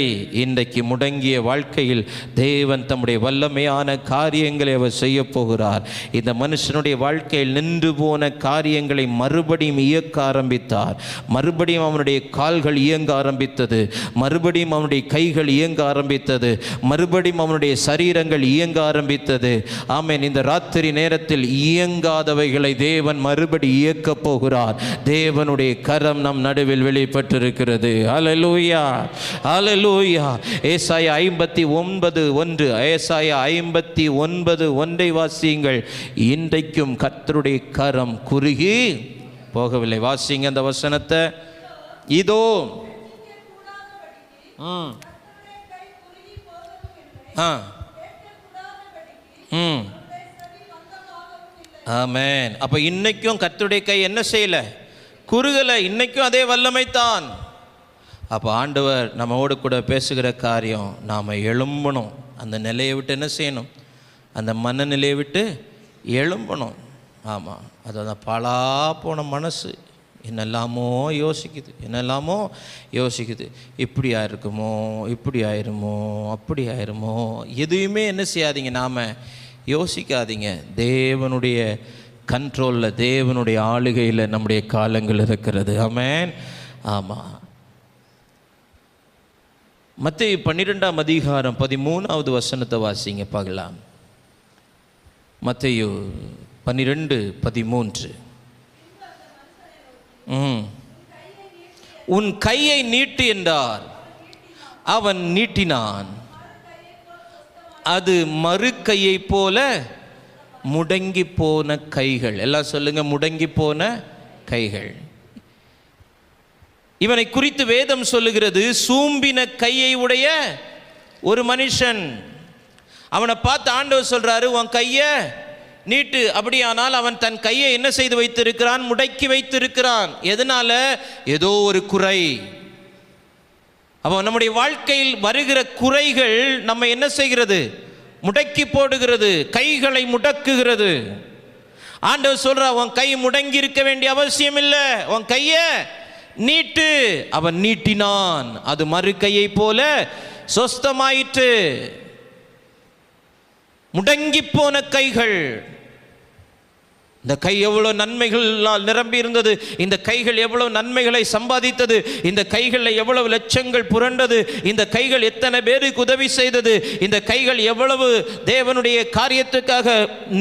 இன்றைக்கு முடங்கிய வாழ்க்கையில் தேவன் தம்முடைய வல்லமையான காரியங்களை அவர் செய்ய போகிறார். இந்த மனுஷனுடைய வாழ்க்கையில் நின்று போன காரியங்களை மறுபடியும் இயக்க ஆரம்பித்தார். மறுபடியும் அவனுடைய கால்கள் இயங்க ஆரம்பித்தது, மறுபடியும் அவனுடைய கைகள் இயங்க ஆரம்பித்தது, மறுபடியும் அவனுடைய சரீரங்கள் இயங்க ஆரம்பித்தது. ஆமென். இந்த ராத்திரி நேரத்தில் இயங்காதவைகளை தேவன் மறுபடி இயக்க போகிறார். தேவனுடைய கரம் நம் நடுவில் வெளிப்பட்டிருக்கிறது. ஹல்லேலூயா, ஹல்லேலூயா. ஏசாயா 59:1, ஏசாயா 59:1 வாசியுங்கள். இன்றைக்கும் கர்த்தருடைய கரம் குறுகி போகவில்லை. வாசிங்க அந்த வசனத்தை. இதோ ஆமென். அப்போ இன்னைக்கும் கர்த்தருடைய கை என்ன செய்யலை? குறுகலை. இன்னைக்கும் அதே வல்லமைத்தான். அப்போ ஆண்டவர் நம்மோடு கூட பேசுகிற காரியம், நாம் எழும்பணும். அந்த நிலையை விட்டு என்ன செய்யணும்? அந்த மனநிலையை விட்டு எழும்பணும். ஆமாம். அதான் பாழா போன மனசு என்னெல்லாமோ யோசிக்குது, என்னெல்லாமோ யோசிக்குது. இப்படி ஆயிருக்குமோ, இப்படி ஆயிருமோ, அப்படி ஆயிருமோ. எதுவுமே என்ன செய்யாதீங்க, நாம் யோசிக்காதீங்க. தேவனுடைய கண்ட்ரோலில், தேவனுடைய ஆளுகையில் நம்முடைய காலங்கள் இருக்கிறது. ஆமென். ஆமாம். மத்தேயு 12:13 வசனத்தை வாசிங்க பார்க்கலாம். மத்தேயு 12:13. உன் கையை நீட்டு என்றார். அவன் நீட்டினான். அது மறு கையை போல முடங்கி போன கைகள். எல்லாம் சொல்லுங்க, முடங்கி போன கைகள். இவனை குறித்து வேதம் சொல்லுகிறது, சூம்பின கையை உடைய ஒரு மனுஷன். அவனை பார்த்து ஆண்டவர் சொல்றாரு, உன் கையை நீட்டு. அப்படியானால் அவன் தன் கையை என்ன செய்து வைத்திருக்கிறான்? முடக்கி வைத்திருக்கிறான். எதனால? ஏதோ ஒரு குறை. அப்போ நம்முடைய வாழ்க்கையில் வருகிற குறைகள் நம்ம என்ன செய்கிறது? முடக்கி போடுகிறது, கைகளை முடக்குகிறது. ஆண்டவர் சொல்றா, உன் கை முடங்கி இருக்க வேண்டிய அவசியம் இல்லை, உன் கையை நீட்டு. அவன் நீட்டினான், அது மறு கையை போல சொஸ்தமாயிற்று. முடங்கி போன கைகள். இந்த கை எவ்வளோ நன்மைகளால் நிரம்பி இருந்தது. இந்த கைகள் எவ்வளவு நன்மைகளை சம்பாதித்தது. இந்த கைகளில் எவ்வளவு லட்சங்கள் புரண்டது. இந்த கைகள் எத்தனை பேருக்கு உதவி செய்தது. இந்த கைகள் எவ்வளவு தேவனுடைய காரியத்துக்காக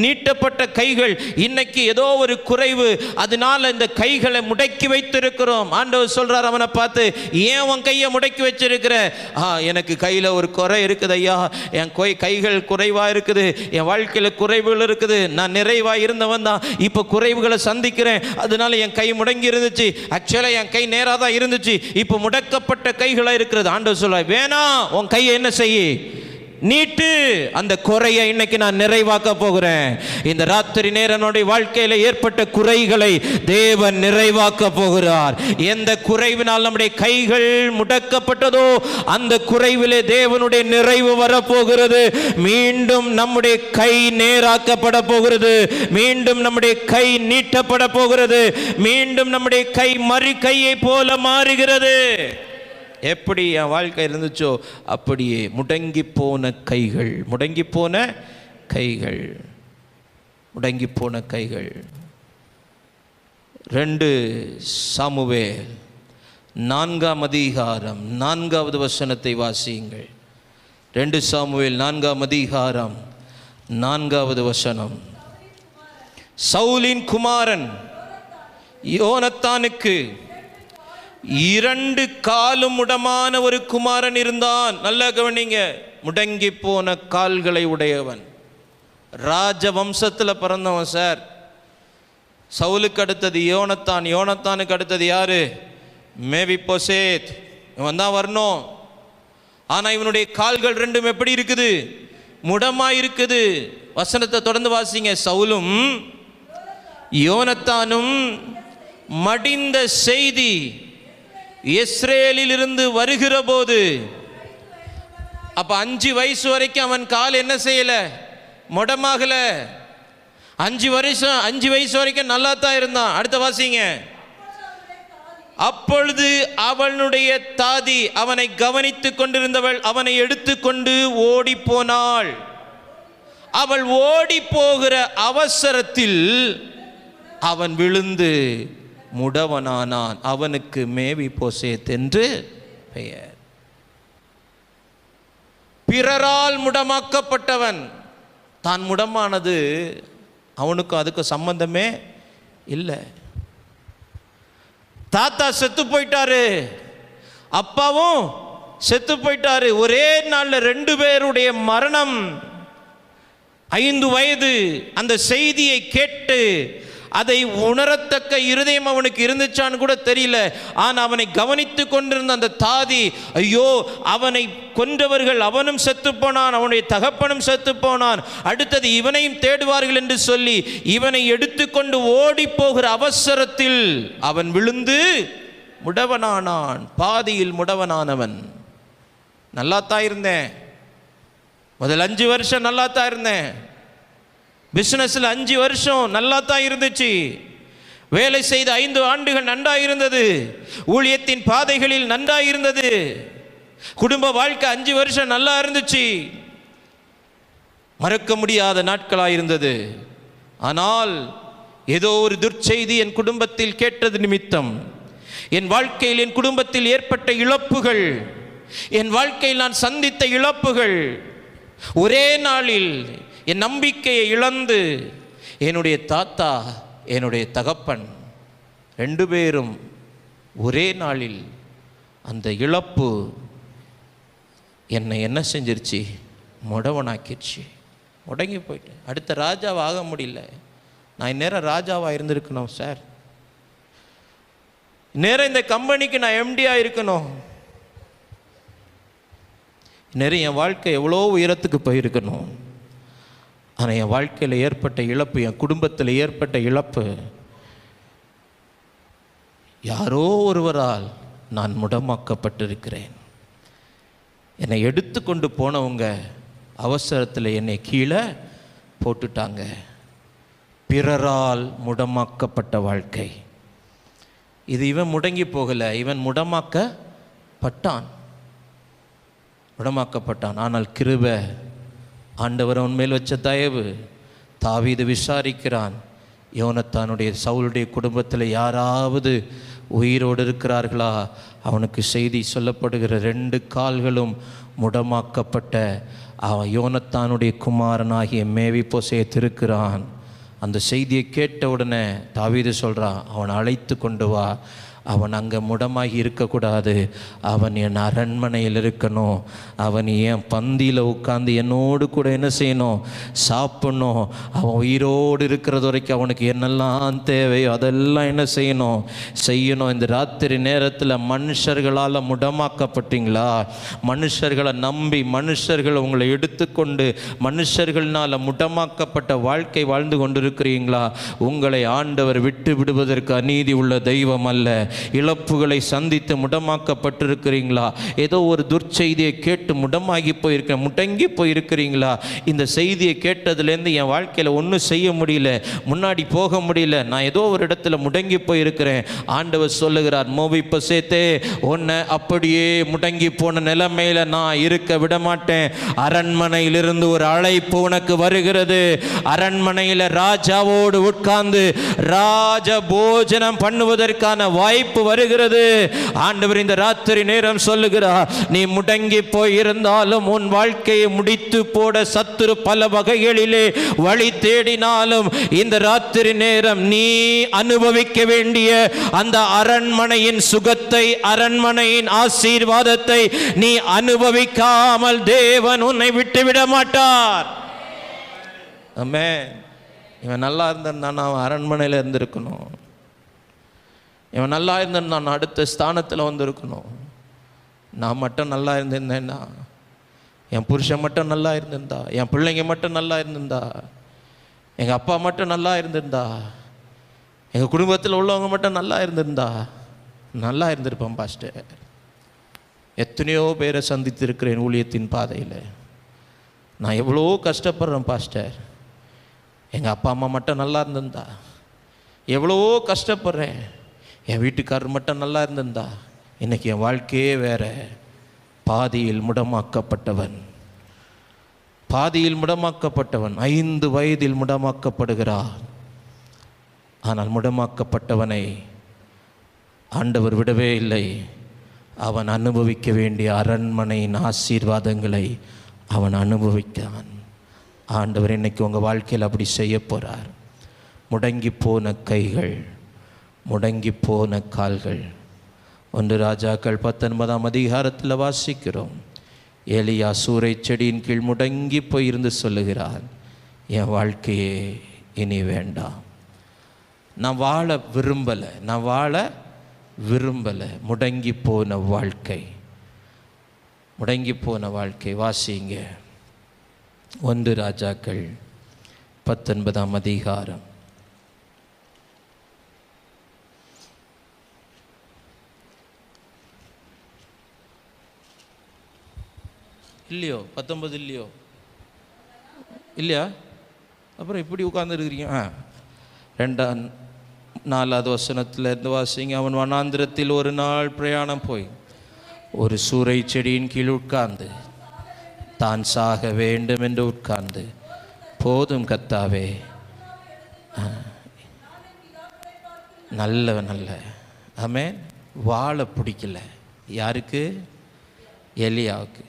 நீட்டப்பட்ட கைகள். இன்னைக்கு ஏதோ ஒரு குறைவு, அதனால இந்த கைகளை முடக்கி வைத்திருக்கிறோம். ஆண்டவர் சொல்றார் அவனை பார்த்து, ஏன் உன் கையை முடக்கி வச்சிருக்கிற? எனக்கு கையில் ஒரு குறை இருக்குது ஐயா, என் கைகள் குறைவாக இருக்குது, என் வாழ்க்கையில் குறைவுகள் இருக்குது, நான் நிறைவாக இருந்தவன் தான், இப்போ குறைவுகளை சந்திக்கிறேன், அதனால என் கை முடங்கி இருந்துச்சு. ஆக்சுவலாக என் கை நேராக தான் இருந்துச்சு, இப்போ முடக்கப்பட்ட கைகளாக இருக்கிறது. ஆண்டவர் சொல்றார், வேணாம், உன் கையை என்ன செய்ய? நீட்டு. அந்த குறையை இன்னைக்கு நான் நிறைவாக்க போகிறேன். இந்த ராத்திரி நேரனுடைய வாழ்க்கையில் ஏற்பட்ட குறைகளை தேவன் நிறைவாக்க போகிறார். எந்த குறைவினால் நம்முடைய கைகள் முடக்கப்பட்டதோ அந்த குறைவிலே தேவனுடைய நிறைவு வரப்போகிறது. மீண்டும் நம்முடைய கை நேராக்கப்பட போகிறது. மீண்டும் நம்முடைய கை நீட்டப்பட போகிறது. மீண்டும் நம்முடைய கை மறு கையை போல மாறுகிறது. எப்படி என் வாழ்க்கை இருந்துச்சோ அப்படியே முடங்கி போன கைகள், முடங்கி போன கைகள், முடங்கி போன கைகள். 2 சாமுவேல் 4 4 வசனத்தை வாசியுங்கள். 2 சாமுவேல் 4 4 வசனம். சவுலின் குமாரன் யோனத்தானுக்கு 2 காலும் முடமான ஒரு குமாரன் இருந்தான். நல்லா கவனிங்க, முடங்கி போன கால்களை உடையவன், ராஜ வம்சத்தில் பிறந்தவன் சார். சவுலுக்கு அடுத்தது யோனத்தான், யோனத்தானுக்கு அடுத்தது யாரு? மேவிபோசேத். இவன் தான் வரணும். ஆனா இவனுடைய கால்கள் ரெண்டும் எப்படி இருக்குது? முடமா இருக்குது. வசனத்தை தொடர்ந்து வாசிங்க. சவுலும் யோனத்தானும் மடிந்த செய்தி இஸ்ரேலில் இருந்து வருகிற போது, அப்ப 5 வயசு வரைக்கும் அவன் கால் என்ன செய்யல? முடமாகல. 5 வயசு வரைக்கும் நல்லா தான் இருந்தான். அடுத்த வாசிங்க. அப்பொழுது அவனுடைய தாதி அவனை கவனித்துக் கொண்டிருந்தவள் அவனை எடுத்துக்கொண்டு ஓடி போனாள். அவள் ஓடி போகிற அவசரத்தில் அவன் விழுந்து முடவனானான். அவனுக்கு மேவிபோசேத் என்று பெயர். பிறரால் முடமாக்கப்பட்டவன். தான் முடமானது அவனுக்கு அதுக்கு சம்பந்தமே இல்லை. தாத்தா செத்து போயிட்டாரு, அப்பாவும் செத்து போயிட்டாரு. ஒரே நாள்ல 2 பேருடைய மரணம். 5 வயது. அந்த செய்தியை கேட்டு அதை உணரத்தக்க இருதயம் அவனுக்கு இருந்துச்சான்னு கூட தெரியல. ஆனால் அவனை கவனித்து கொண்டிருந்த அந்த தாதி, ஐயோ அவனை கொன்றவர்கள், அவனும் செத்து போனான், அவனுடைய தகப்பனும் செத்து போனான், அடுத்தது இவனையும் தேடுவார்கள் என்று சொல்லி இவனை எடுத்துக்கொண்டு ஓடி போகிற அவசரத்தில் அவன் விழுந்து முடவனானான். பாதியில் முடவனானவன். நல்லாத்தான் இருந்தேன், முதல் 5 வருஷம் நல்லா தான் இருந்தேன், பிசினஸ்ல 5 வருஷம் நல்லா தான் இருந்துச்சு, வேலை செய்த 5 ஆண்டுகள் நன்றாக இருந்தது, ஊழியத்தின் பாதைகளில் நன்றாக இருந்தது, குடும்ப வாழ்க்கை 5 வருஷம் நல்லா இருந்துச்சு, மறக்க முடியாத நாட்களாக இருந்தது. ஆனால் ஏதோ ஒரு துர்ச்செய்தி என் குடும்பத்தில் கேட்டது நிமித்தம், என் வாழ்க்கையில் என் குடும்பத்தில் ஏற்பட்ட இழப்புகள், என் வாழ்க்கையில் நான் சந்தித்த இழப்புகள், ஒரே நாளில் என் நம்பிக்கையை இழந்து என்னுடைய தாத்தா என்னுடைய தகப்பன் 2 பேரும் ஒரே நாளில் அந்த இழப்பு என்னை என்ன செஞ்சிருச்சு? முடவனாக்கிடுச்சு. முடங்கி போயிட்டேன். அடுத்த ராஜாவை ஆக முடியல. நான் இந்நேரம் ராஜாவாக இருந்திருக்கணும் சார். நேரம் இந்த கம்பெனிக்கு நான் எம்டியாக இருக்கணும். நேரம் என் வாழ்க்கை எவ்வளோ உயரத்துக்கு போயிருக்கணும். ஆனால் என் வாழ்க்கையில் ஏற்பட்ட இழப்பு, என் குடும்பத்தில் ஏற்பட்ட இழப்பு, யாரோ ஒருவரால் நான் முடமாக்கப்பட்டிருக்கிறேன். என்னை எடுத்து கொண்டு போனவங்க அவசரத்தில் என்னை கீழே போட்டுட்டாங்க. பிறரால் முடமாக்கப்பட்ட வாழ்க்கை இது. இவன் முடங்கி போகலை, இவன் முடமாக்கப்பட்டான். ஆனால் கிருபை, ஆண்டவர் அவன் மேல் வச்ச தயவு. தாவீது விசாரிக்கிறான், யோனத்தானுடைய சவுலுடைய குடும்பத்தில் யாராவது உயிரோடு இருக்கிறார்களா? அவனுக்கு செய்தி சொல்லப்படுகிற 2 கால்களும் முடமாக்கப்பட்ட அவன் யோனத்தானுடைய குமாரனாகிய மேவிபோசேத் இருக்கிறான். அந்த செய்தியை கேட்ட உடனே தாவீது சொல்கிறான், அவன் அழைத்து கொண்டு வா. அவன் அங்கே முடமாகி இருக்கக்கூடாது, அவன் என் அரண்மனையில் இருக்கணும், அவன் என் பந்தியில் உட்காந்து என்னோடு கூட என்ன செய்யணும்? சாப்பிடணும். அவன் உயிரோடு இருக்கிறது வரைக்கும் அவனுக்கு என்னெல்லாம் தேவையோ அதெல்லாம் என்ன செய்யணும். இந்த ராத்திரி நேரத்தில் மனுஷர்களால் முடமாக்கப்பட்டீங்களா? மனுஷர்களை நம்பி, மனுஷர்களை உங்களை எடுத்துக்கொண்டு மனுஷர்களால் முடமாக்கப்பட்ட வாழ்க்கை வாழ்ந்து கொண்டிருக்கிறீங்களா? உங்களை ஆண்டவர் விட்டு விடுவதற்கு அநீதி உள்ள தெய்வம் அல்ல. இழப்புகளை சந்தித்து முடமாக்கப்பட்டிருக்கிறீங்களா? ஏதோ ஒரு துர்ச்செய்தியை கேட்டு முடங்கி போயிருக்கிறீங்களா? இந்த செய்தியை கேட்டதுலேருந்து என் வாழ்க்கையில் ஒன்றும் செய்ய முடியல, முன்னாடி போக முடியல, நான் ஏதோ ஒரு இடத்துல முடங்கி போயிருக்கிறேன். ஆண்டவர் சொல்லுகிறார், மேவிபோசேத்தே, உன்னை அப்படியே முடங்கி போன நிலைமையில் நான் இருக்க விட மாட்டேன். அரண்மனையிலிருந்து ஒரு அழைப்பு உனக்கு வருகிறது. அரண்மனையில் ராஜாவோடு உட்கார்ந்து ராஜ போஜனம் பண்ணுவதற்கான வாய்ப்பு வருகிறது. ஆண்டவர் இந்த ராத்திரி நேரம் சொல்லுகிறார், நீ முடங்கி போயிருந்தாலும், உன் வாழ்க்கையை முடித்து போட சத்துரு பல வகைகளிலே வழி தேடினாலும், இந்த ராத்திரி நேரம் நீ அனுபவிக்க வேண்டிய அந்த அரண்மனையின் சுகத்தை, அரண்மனையின் ஆசீர்வாதத்தை நீ அனுபவிக்காமல் தேவன் உன்னை விட்டுவிட மாட்டார். ஆமென். இவன் நல்லா இருந்தான், அவன் அரண்மனையில் இருந்திருக்கணும். இவன் நல்லா இருந்தான், நான் அடுத்த ஸ்தானத்தில் வந்திருக்கணும். நான் மட்டும் நல்லா இருந்திருந்தேன்னா, என் புருஷன் மட்டும் நல்லா இருந்திருந்தா, என் பிள்ளைங்க மட்டும் நல்லா இருந்திருந்தா, எங்கள் அப்பா மட்டும் நல்லா இருந்திருந்தா, எங்கள் குடும்பத்தில் உள்ளவங்க மட்டும் நல்லா இருந்திருந்தா நல்லா இருந்திருப்பேன் பாஸ்டர். எத்தனையோ பேரை சந்தித்திருக்கிறேன் ஊழியத்தின் பாதையில். நான் எவ்வளோ கஷ்டப்படுறேன் பாஸ்டர். எங்கள் அப்பா அம்மா மட்டும் நல்லா இருந்திருந்தா. எவ்வளோ கஷ்டப்படுறேன். என் வீட்டுக்காரர் மட்டும் நல்லா இருந்திருந்தா. இன்றைக்கி என் வாழ்க்கையே வேறு. பாதியில் முடமாக்கப்பட்டவன், பாதியில் முடமாக்கப்பட்டவன் 5 வயதில் முடமாக்கப்படுகிறான். ஆனால் முடமாக்கப்பட்டவனை ஆண்டவர் விடவே இல்லை. அவன் அனுபவிக்க வேண்டிய அரண்மனையின் ஆசீர்வாதங்களை அவன் அனுபவித்தான். ஆண்டவர் இன்னைக்கு உங்கள் வாழ்க்கையில் அப்படி செய்ய போகிறார். முடங்கி போன கைகள், முடங்கி போன கால்கள். 1 ராஜாக்கள் 19ஆம் அதிகாரத்தில் வாசிக்கிறோம். எலியா சூறை செடியின் கீழ் முடங்கி போயிருந்து சொல்லுகிறார், என் வாழ்க்கையே இனி வேண்டாம், நான் வாழ விரும்பலை, நான் வாழ விரும்பலை. முடங்கி போன வாழ்க்கை, முடங்கி போன வாழ்க்கை. வாசிங்க 1 ராஜாக்கள் 19ஆம் அதிகாரம். இல்லையோ 19 இல்லையோ? இல்லையா? அப்புறம் இப்படி உட்கார்ந்துருக்கிறீங்க. 4வது வசனத்தில் இருந்து வாசிங்க. அவன் வனாந்திரத்தில் ஒரு நாள் பிரயாணம் போய் ஒரு சூறை செடியின் கீழ் உட்கார்ந்து தான் சாக வேண்டும் என்று உட்கார்ந்து, போதும் கர்த்தாவே, நல்ல நல்ல ஆமென். வாழ பிடிக்கல. யாருக்கு? எலியாவுக்கு.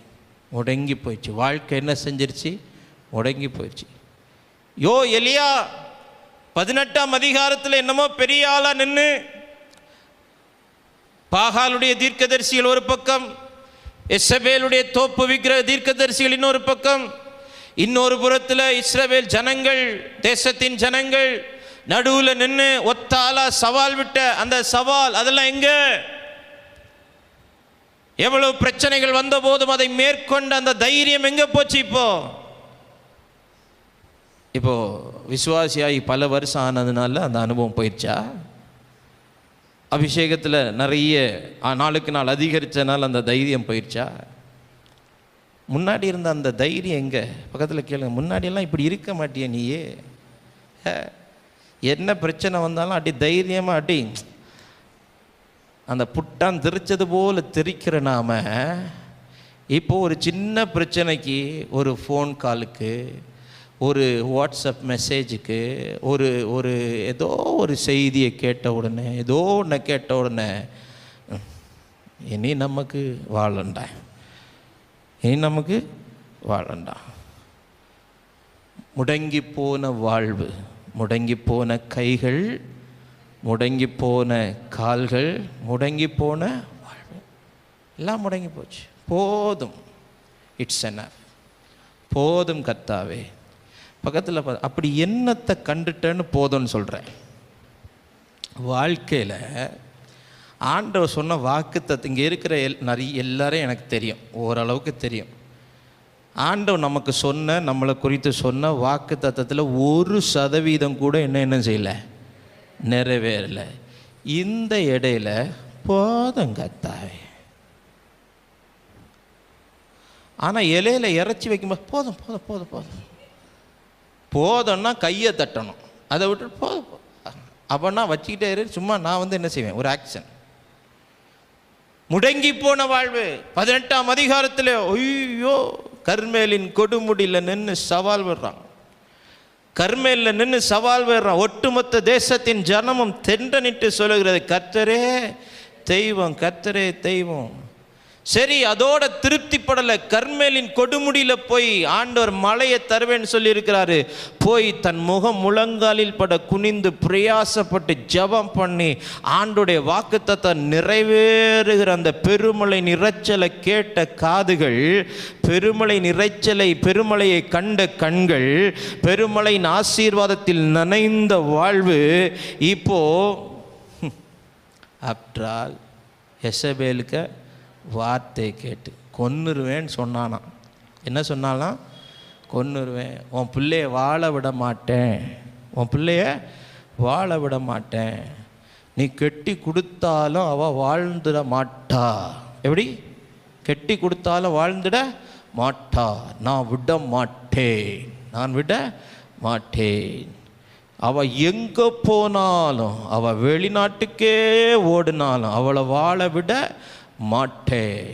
முடங்கி போயிடுச்சு வாழ்க்கை. என்ன செஞ்சிருச்சு? முடங்கி போயிடுச்சு. யோ எலியா 18ஆம் அதிகாரத்தில் என்னமோ பெரிய ஆளா நின்று பாகாலுடைய தீர்க்கதரிசிகள் ஒரு பக்கம், எசபேலுடைய தோப்பு விக்கிரக தீர்க்கதரிசிகள் இன்னொரு பக்கம், இன்னொரு புறத்தில் இஸ்ரவேல் ஜனங்கள், தேசத்தின் ஜனங்கள் நடுவில் நின்று ஒத்தாலா சவால் விட்ட அந்த சவால், அதெல்லாம் எங்க? எவ்வளவு பிரச்சனைகள் வந்த போதும் அதை மேற்கொண்ட அந்த தைரியம் எங்க போச்சு? இப்போ விசுவாசியாகி பல வருஷம் ஆனதுனால அந்த அனுபவம் போயிடுச்சா? அபிஷேகத்தில் நிறைய நாளுக்கு நாள் அதிகரித்தனால அந்த தைரியம் போயிடுச்சா? முன்னாடி இருந்த அந்த தைரியம் எங்கே? பக்கத்தில் கேளுங்க. முன்னாடியெல்லாம் இப்படி இருக்க மாட்டிய நீயே. என்ன பிரச்சனை வந்தாலும் அடி தைரியமாக அடி அந்த புட்டான் தெரிச்சது போல் தெரிக்கிற நாம இப்போது ஒரு சின்ன பிரச்சனைக்கு, ஒரு ஃபோன் காலுக்கு, ஒரு வாட்ஸ்அப் மெசேஜுக்கு, ஒரு ஏதோ ஒரு செய்தியை கேட்ட உடனே, ஏதோ ஒன்று கேட்ட உடனே இனி நமக்கு வாழண்டா, இனி நமக்கு வாழண்டா. முடங்கி போன வாழ்வு, முடங்கி போன கைகள், முடங்கி போன கால்கள், முடங்கி போன வாழ்வு, எல்லாம் முடங்கி போச்சு. போதும், இட்ஸ் எனஃப், போதும் கர்த்தாவே. பக்கத்தில் அப்படி என்னத்தை கண்டுட்டேன்னு போதும்னு சொல்கிறேன். வாழ்க்கையில் ஆண்டவர் சொன்ன வாக்குத்தத்தம், இங்கே இருக்கிற நிறைய எல்லாரையும் எனக்கு தெரியும், ஓரளவுக்கு தெரியும். ஆண்டவர் நமக்கு சொன்ன, நம்மளை குறித்து சொன்ன வாக்குத்தத்தத்தில் 1% கூட என்ன செய்யலை, நிறைவேறலை. இந்த இடையில போதும் கர்த்தாவே. ஆனால் இலையில இறைச்சி வைக்கும்போது போதும் போதும் போதும் போதும் போதும்னா கையை தட்டணும். அதை விட்டு போதும் அப்போனா வச்சுக்கிட்டே இரு. சும்மா நான் என்ன செய்வேன், ஒரு ஆக்ஷன். முடங்கி போன வாழ்வு 18ஆம் அதிகாரத்தில் ஐயோ கர்மேலின் கொடுமுடியில் நின்று சவால் விடுறான். கர்மேலில் நின்று சவால் விடுறான். ஒட்டுமொத்த தேசத்தின் ஜனமும் தெண்டனிட்டு சொல்லுகிறது, கர்த்தரே தெய்வம், கர்த்தரே தெய்வம். சரி, அதோட திருப்திப்படலை. கர்மேலின் கொடுமுடியில் போய் ஆண்டவர் மழையை தருவேன்னு சொல்லியிருக்கிறாரு. போய் தன் முகம் முழங்காலில் பட குனிந்து பிரயாசப்பட்டு ஜெபம் பண்ணி ஆண்டோடைய வாக்குத்தத்தை நிறைவேறுகிற அந்த பெருமழை இரைச்சலை கேட்ட காதுகள், பெருமழை இரைச்சலை, பெருமழையை கண்ட கண்கள், பெருமழையின் ஆசீர்வாதத்தில் நனைந்த வாழ்வு. இப்போ ஆப்டர் ஆல் எசபேலுக்கு வார்த்தையை கேட்டு கொன்னுருவேன்னு சொன்னானாம். என்ன சொன்னாலாம்? கொன்னுருவேன், உன் பிள்ளைய வாழ விட மாட்டேன், உன் பிள்ளைய வாழ விட மாட்டேன், நீ கெட்டி கொடுத்தாலும் அவள் வாழ்ந்துட மாட்டா. எப்படி? கெட்டி கொடுத்தாலும் வாழ்ந்துட மாட்டா, நான் விட மாட்டேன், நான் விட மாட்டேன். அவள் எங்கே போனாலும், அவள் வெளிநாட்டுக்கே ஓடினாலும் அவளை வாழ விட மாட்டேன்.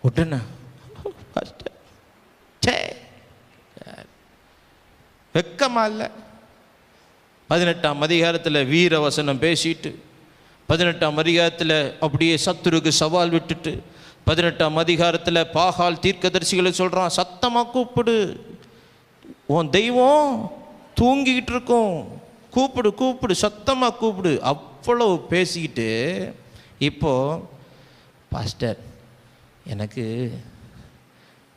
உடனே வெக்கமா இல்லை? 18ஆம் அதிகாரத்தில் வீர வசனம் பேசிட்டு, 18ஆம் அதிகாரத்தில் அப்படியே சத்துருக்கு சவால் விட்டுட்டு, 18ஆம் அதிகாரத்தில் பாகால் தீர்க்கதரிசிகளை சொல்கிறான், சத்தமாக கூப்பிடு, உன் தெய்வம் தூங்கிக்கிட்டு இருக்கும், கூப்பிடு கூப்பிடு, சத்தமாக கூப்பிடு. அவ்வளவு பேசிக்கிட்டு இப்போது, பாஸ்டர் எனக்கு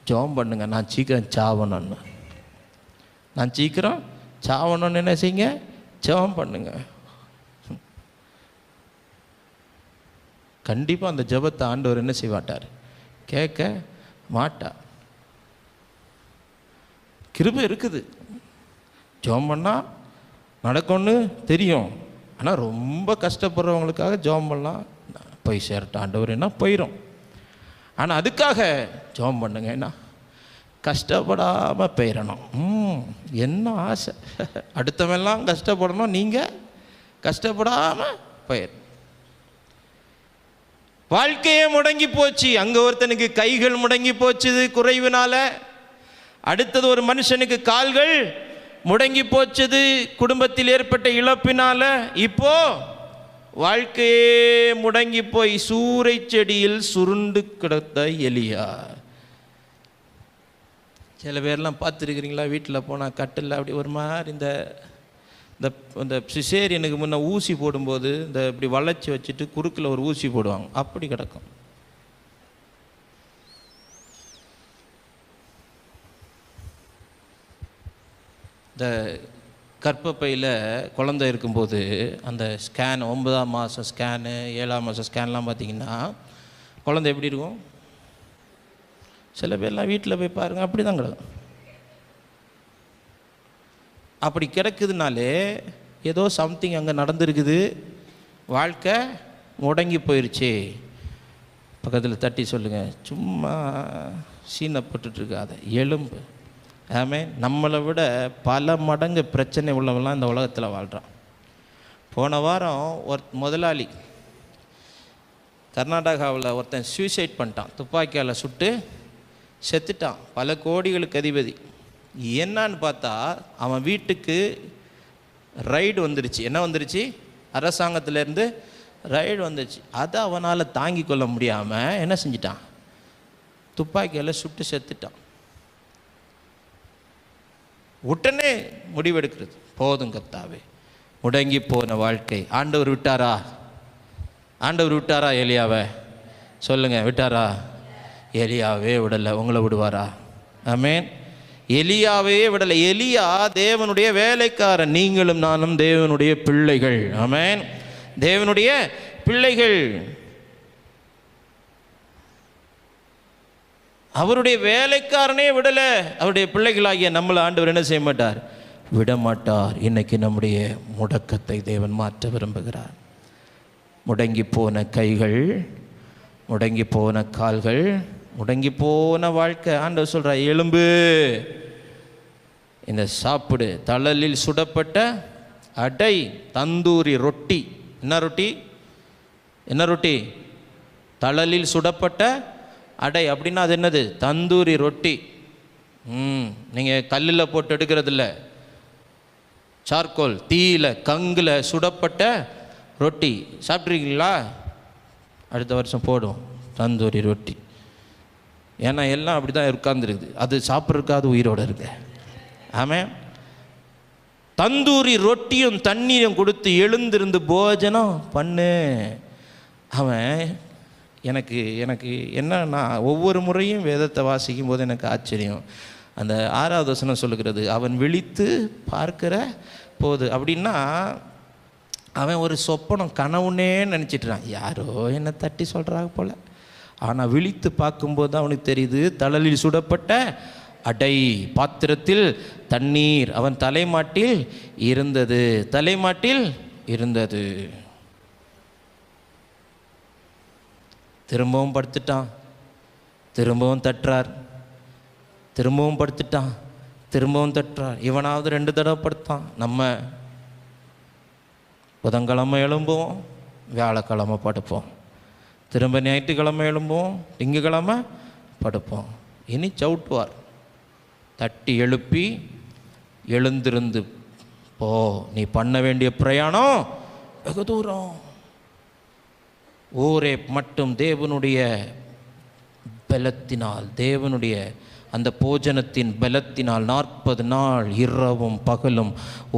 ஜெபம் பண்ணுங்க, நான் சீக்கிரம் சாவணும்னு, நான் சீக்கிரம் சாவணும்னு என்ன செய்யுங்க? ஜெபம் பண்ணுங்க. கண்டிப்பாக அந்த ஜெபத்தை ஆண்டவர் என்ன செய்ய மாட்டார்? கேட்க மாட்டார். கிருபை இருக்குது, ஜெபம் பண்ணால் நடக்கும்னு தெரியும். ஆனால் ரொம்ப கஷ்டப்படுறவங்களுக்காக ஜெபம் பண்ணலாம், போய் சேரட்ட ஆண்டவர் என்ன போயிடும். ஆனால் அதுக்காக ஜெபம் பண்ணுங்க, என்ன கஷ்டப்படாமல் போயிடணும். என்ன ஆசை, அடுத்தவெல்லாம் கஷ்டப்படணும், நீங்கள் கஷ்டப்படாமல் போயிடணும். வாழ்க்கையே முடங்கி போச்சு. அங்கே ஒருத்தனுக்கு கைகள் முடங்கி போச்சுது குறைவினால, அடுத்தது ஒரு மனுஷனுக்கு கால்கள் முடங்கி போச்சது குடும்பத்தில் ஏற்பட்ட இழப்பினால, இப்போ வாழ்க்கையே முடங்கி போய் சூறை செடியில் சுருண்டு கிடந்த எலியா. சில பேர்லாம் பார்த்துருக்கிறீங்களா? வீட்டில் போனால் கட்டில் அப்படி ஒரு மாதிரி இந்த இந்த சிசேரியனுக்கு முன்னே ஊசி போடும்போது இந்த இப்படி வளைச்சி வச்சுட்டு குறுக்கில் ஒரு ஊசி போடுவாங்க, அப்படி கிடக்கும். இந்த கர்ப்பப்பையில் குழந்தை இருக்கும்போது அந்த ஸ்கேன் 9ஆம் மாதம் ஸ்கேனு 7ஆம் மாதம் ஸ்கேன்லாம் பார்த்திங்கன்னா குழந்தை எப்படி இருக்கும்? சில பேர்லாம் வீட்டில் போய் பாருங்கள், அப்படி தான் கிடக்கும். அப்படி கிடக்குதுனாலே ஏதோ சம்திங் அங்கே நடந்துருக்குது, வாழ்க்கை முடங்கி போயிடுச்சு. பக்கத்தில் தட்டி சொல்லுங்கள், சும்மா சீனப்பட்டுருக்காத, எலும்பு. ஆமே, நம்மளை விட பல மடங்கு பிரச்சனை உள்ளவங்களாம் இந்த உலகத்தில் வாழ்கிறான். போன வாரம் ஒரு முதலாளி கர்நாடகாவில் ஒருத்தன் சூசைட் பண்ணிட்டான், துப்பாக்கியால் சுட்டு செத்துட்டான், பல கோடிகளுக்கு அதிபதி. என்னான்னு பார்த்தா அவன் வீட்டுக்கு ரைடு வந்துடுச்சு. என்ன வந்துடுச்சு? அரசாங்கத்திலேருந்து ரைடு வந்துடுச்சு. அதை அவனால் தாங்கி கொள்ள முடியாமல் என்ன செஞ்சிட்டான்? துப்பாக்கியால் சுட்டு செத்துட்டான். உடனே முடிவெடுக்கிறது, போதும் கர்த்தாவே, முடங்கி போன வாழ்க்கை. ஆண்டவர் விட்டாரா? ஆண்டவர் விட்டாரா எலியாவை? சொல்லுங்க, விட்டாரா? எலியாவே விடலை, உங்களை விடுவாரா? ஆமென். எலியாவே விடலை. எலியா தேவனுடைய வேலைக்காரன், நீங்களும் நானும் தேவனுடைய பிள்ளைகள். ஆமென், தேவனுடைய பிள்ளைகள். அவருடைய வேலைக்காரனே விடலை, அவருடைய பிள்ளைகளாகிய நம்மளை ஆண்டவர் என்ன செய்ய மாட்டார்? விட மாட்டார். இன்னைக்கு நம்முடைய முடக்கத்தை தேவன் மாற்ற விரும்புகிறார். முடங்கி போன கைகள், முடங்கி போன கால்கள், முடங்கி போன வாழ்க்கை. ஆண்டவர் சொல்கிறார், எலும்பு, இந்த சாப்பிடு. தழலில் சுடப்பட்ட அடை, தந்தூரி ரொட்டி. என்ன ரொட்டி? என்ன ரொட்டி? தழலில் சுடப்பட்ட அடை. அப்படின்னா அது என்னது? தந்தூரி ரொட்டி. நீங்கள் கல்லில் போட்டு எடுக்கிறதில்ல, சார்கோல் தீயில் கங்கில் சுடப்பட்ட ரொட்டி சாப்பிட்ருக்கீங்களா? அடுத்த வருஷம் போடும் தந்தூரி ரொட்டி. ஏன்னா எல்லாம் அப்படி தான் உட்கார்ந்துருக்குது, அது சாப்பிட்றதுக்காது உயிரோடு இருக்கு. ஆமாம், தந்தூரி ரொட்டியும் தண்ணீரும் கொடுத்து எழுந்திருந்து போஜனம் பண்ணு. அவன் எனக்கு எனக்கு என்னன்னா, ஒவ்வொரு முறையும் வேதத்தை வாசிக்கும் போது எனக்கு ஆச்சரியம். அந்த 6வது வசனம் சொல்லுகிறது, அவன் விழித்து பார்க்கிற போது. அப்படின்னா அவன் ஒரு சொப்பனம் கனவுன்னே நினச்சிட்டுறான். யாரோ என்னை தட்டி சொல்கிறாங்க போல். ஆனால் விழித்து பார்க்கும்போது அவனுக்கு தெரியுது, தழலில் சுடப்பட்ட அடை பாத்திரத்தில் தண்ணீர் அவன் தலைமாட்டில் இருந்தது, தலைமாட்டில் இருந்தது. திரும்பவும் படுத்துட்டான், திரும்பவும் தட்டுறார், திரும்பவும் படுத்துட்டான், திரும்பவும் தட்டுறார். இவனாவது 2 தடவை படுத்தான். நம்ம புதன்கிழமை எழும்புவோம், வியாழக்கிழமை படுப்போம், திரும்ப ஞாயிற்றுக்கிழமை எழும்புவோம், திங்கக்கிழமை படுப்போம். இனி சவுட்டுவார், தட்டி எழுப்பி எழுந்திருந்து போ, நீ பண்ண வேண்டிய பிரயாணம் வெகு தூரம். ஊரே மட்டும் தேவனுடைய பலத்தினால், தேவனுடைய அந்த போஜனத்தின் பலத்தினால் 40 நாள் இரவும் பகலும்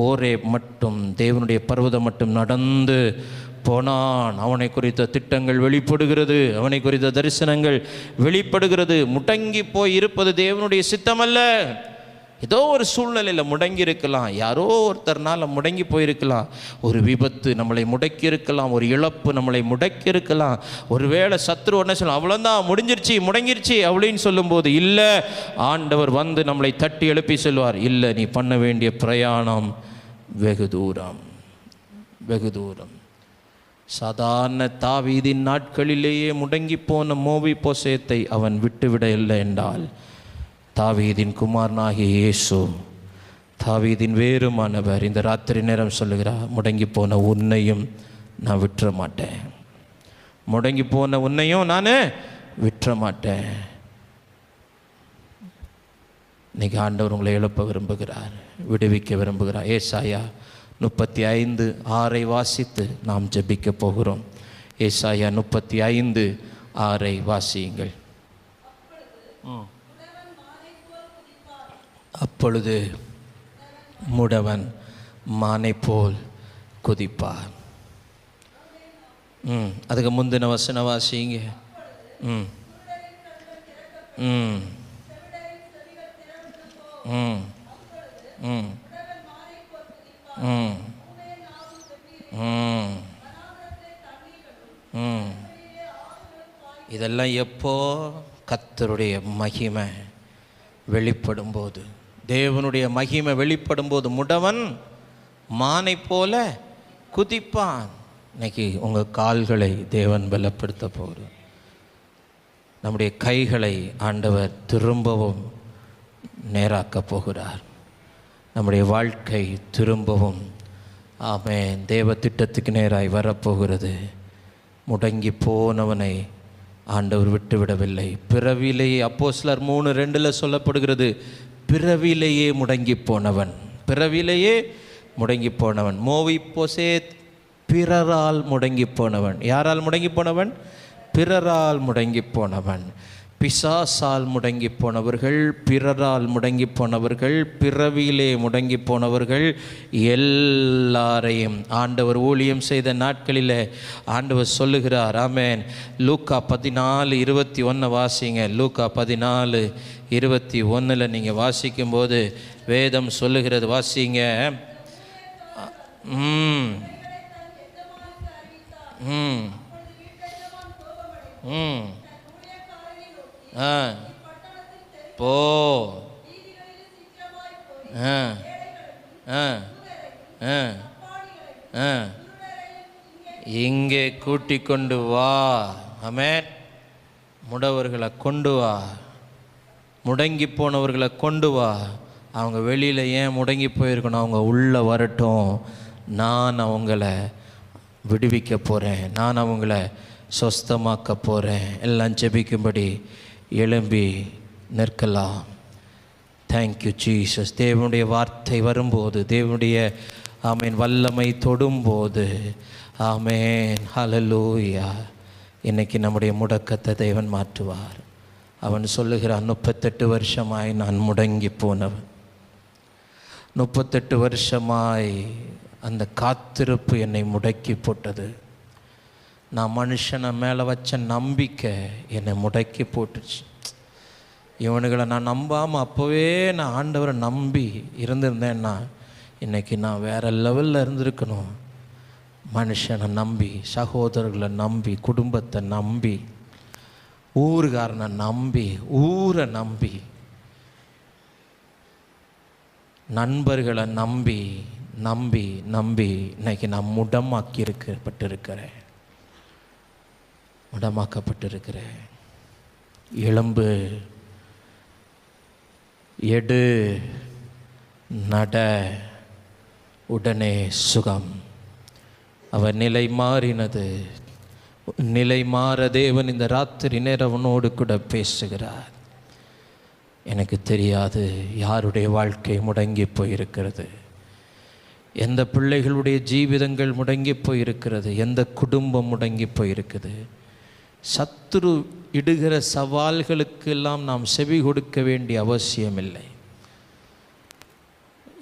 ஓரே மட்டும் தேவனுடைய பர்வதம் மட்டும் நடந்து போனான். அவனை குறித்த திட்டங்கள் வெளிப்படுகிறது, அவனை குறித்த தரிசனங்கள் வெளிப்படுகிறது. முடங்கி போய் இருப்பது தேவனுடைய சித்தம் அல்ல. ஏதோ ஒரு சூழ்நிலையில் முடங்கி இருக்கலாம், யாரோ ஒருத்தர்னால முடங்கி போயிருக்கலாம், ஒரு விபத்து நம்மளை முடக்கி இருக்கலாம், ஒரு இழப்பு நம்மளை முடக்கி இருக்கலாம். ஒருவேளை சத்ரு என்ன சொல்லலாம், அவ்வளோதான் முடிஞ்சிருச்சு முடங்கிருச்சு அப்படின்னு சொல்லும்போது, இல்லை, ஆண்டவர் வந்து நம்மளை தட்டி எழுப்பி சொல்வார், இல்லை, நீ பண்ண வேண்டிய பிரயாணம் வெகு தூரம், வெகு தூரம். சாதாரண தாவீதின் நாட்களிலேயே முடங்கி போன மேவிபோசேத்தை அவன் விட்டுவிட இல்லை என்றால், தாவீதின் குமாரனாகிய இயேசு, தாவீதின் வேறுமானவர், இந்த ராத்திரி நேரம் சொல்லுகிறார், முடங்கி போன உன்னையும் நான் விட்டுற மாட்டேன், முடங்கி போன உன்னையும் நான் விட்டுற மாட்டேன். இன்னைக்கு ஆண்டவர் உங்களை எழுப்ப விரும்புகிறார், விடுவிக்க விரும்புகிறார். ஏசாயா 35:6 வாசித்து நாம் ஜெபிக்க போகிறோம். ஏசாயா 35:6 வாசியுங்கள். அப்பொழுது முடவன் மானை போல் குதிப்பார். அதுக்கு முந்தின வசன வாசிங்க. ம் ம் ம் ம் ம் ம் இதெல்லாம் எப்போ? கர்த்தருடைய மகிமை வெளிப்படும் போது, தேவனுடைய மகிமை வெளிப்படும் போது முடவன் மானை போல குதிப்பான். இன்னைக்கு உங்கள் கால்களை தேவன் பலப்படுத்த போகிறார். நம்முடைய கைகளை ஆண்டவர் திரும்பவும் நேராக்க போகிறார். நம்முடைய வாழ்க்கை திரும்பவும் ஆமென் தேவ திட்டத்துக்கு நேராய் வரப்போகிறது. முடங்கி போனவனை ஆண்டவர் விட்டுவிடவில்லை. பிறவிலேயே அப்போஸ்தலர் 3:2 சொல்லப்படுகிறது, பிறவிலேயே முடங்கி போனவன், பிறவிலேயே முடங்கி போனவன். மேவிபோசேத் பிறரால் முடங்கி போனவன். யாரால் முடங்கி போனவன்? பிறரால் முடங்கி போனவன். பிசாசால் முடங்கி போனவர்கள், பிறரால் முடங்கி போனவர்கள், பிறவியிலே முடங்கி போனவர்கள் எல்லாரையும் ஆண்டவர் ஊழியம் செய்த நாட்களில் ஆண்டவர் சொல்லுகிறார். ஆமென். லூக்கா 14:21 வாசிங்க. லூக்கா 14:21 நீங்கள் வாசிக்கும்போது வேதம் சொல்லுகிறது, வாசிங்க. ம் ம் ம் போ இங்கே கூட்டிக் கொண்டு வா. ஆமென். முடவர்களை கொண்டு வா, முடங்கி போனவர்களை கொண்டு வா. அவங்க வெளியில் ஏன் முடங்கி போயிருக்கணும்? அவங்க உள்ளே வரட்டும். நான் அவங்கள விடுவிக்க போகிறேன், நான் அவங்கள சொஸ்தமாக்க போகிறேன். எல்லாம் ஜெபிக்கும்படி எழும்பி நிற்கலாம். Thank you Jesus. தேவனுடைய வார்த்தை வரும்போது, தேவனுடைய ஆமேன் வல்லமை தொடும்போது, ஆமேன் ஹல்லேலூயா, இன்னைக்கு நம்முடைய முடக்கத்தை தேவன் மாற்றுவார். அவன் சொல்லுகிறான், 38 வருஷமாய் நான் முடங்கி போனவன், 38 வருஷமாய் அந்த காத்திருப்பு என்னை முடக்கி போட்டது. நான் மனுஷனை மேலே வச்ச நம்பிக்கை என்னை முடக்கி போட்டுச்சு. இவனுங்களை நான் நம்பாமல் அப்போவே நான் ஆண்டவரை நம்பி இருந்திருந்தேன்னா இன்றைக்கி நான் வேறு லெவலில் இருந்திருக்கணும். மனுஷனை நம்பி, சகோதரர்களை நம்பி, குடும்பத்தை நம்பி, ஊருகாரனை நம்பி, ஊரை நம்பி, நண்பர்களை நம்பி நம்பி நம்பி இன்னைக்கு நான் முடமாக்கப்பட்டிருக்கிறேன். எலும்பு, எடு, நட, உடனே சுகம். அவர் நிலை மாறினது. நிலை மாற தேவன் இந்த ராத்திரி நேரம் அவனோடு கூட பேசுகிறார். எனக்கு தெரியாது யாருடைய வாழ்க்கை முடங்கி போயிருக்கிறது, எந்த பிள்ளைகளுடைய ஜீவிதங்கள் முடங்கி போயிருக்கிறது, எந்த குடும்பம் முடங்கி போயிருக்குது. சத்துரு இடுகிற சவால்களுக்கெல்லாம் நாம் செவி கொடுக்க வேண்டிய அவசியமில்லை.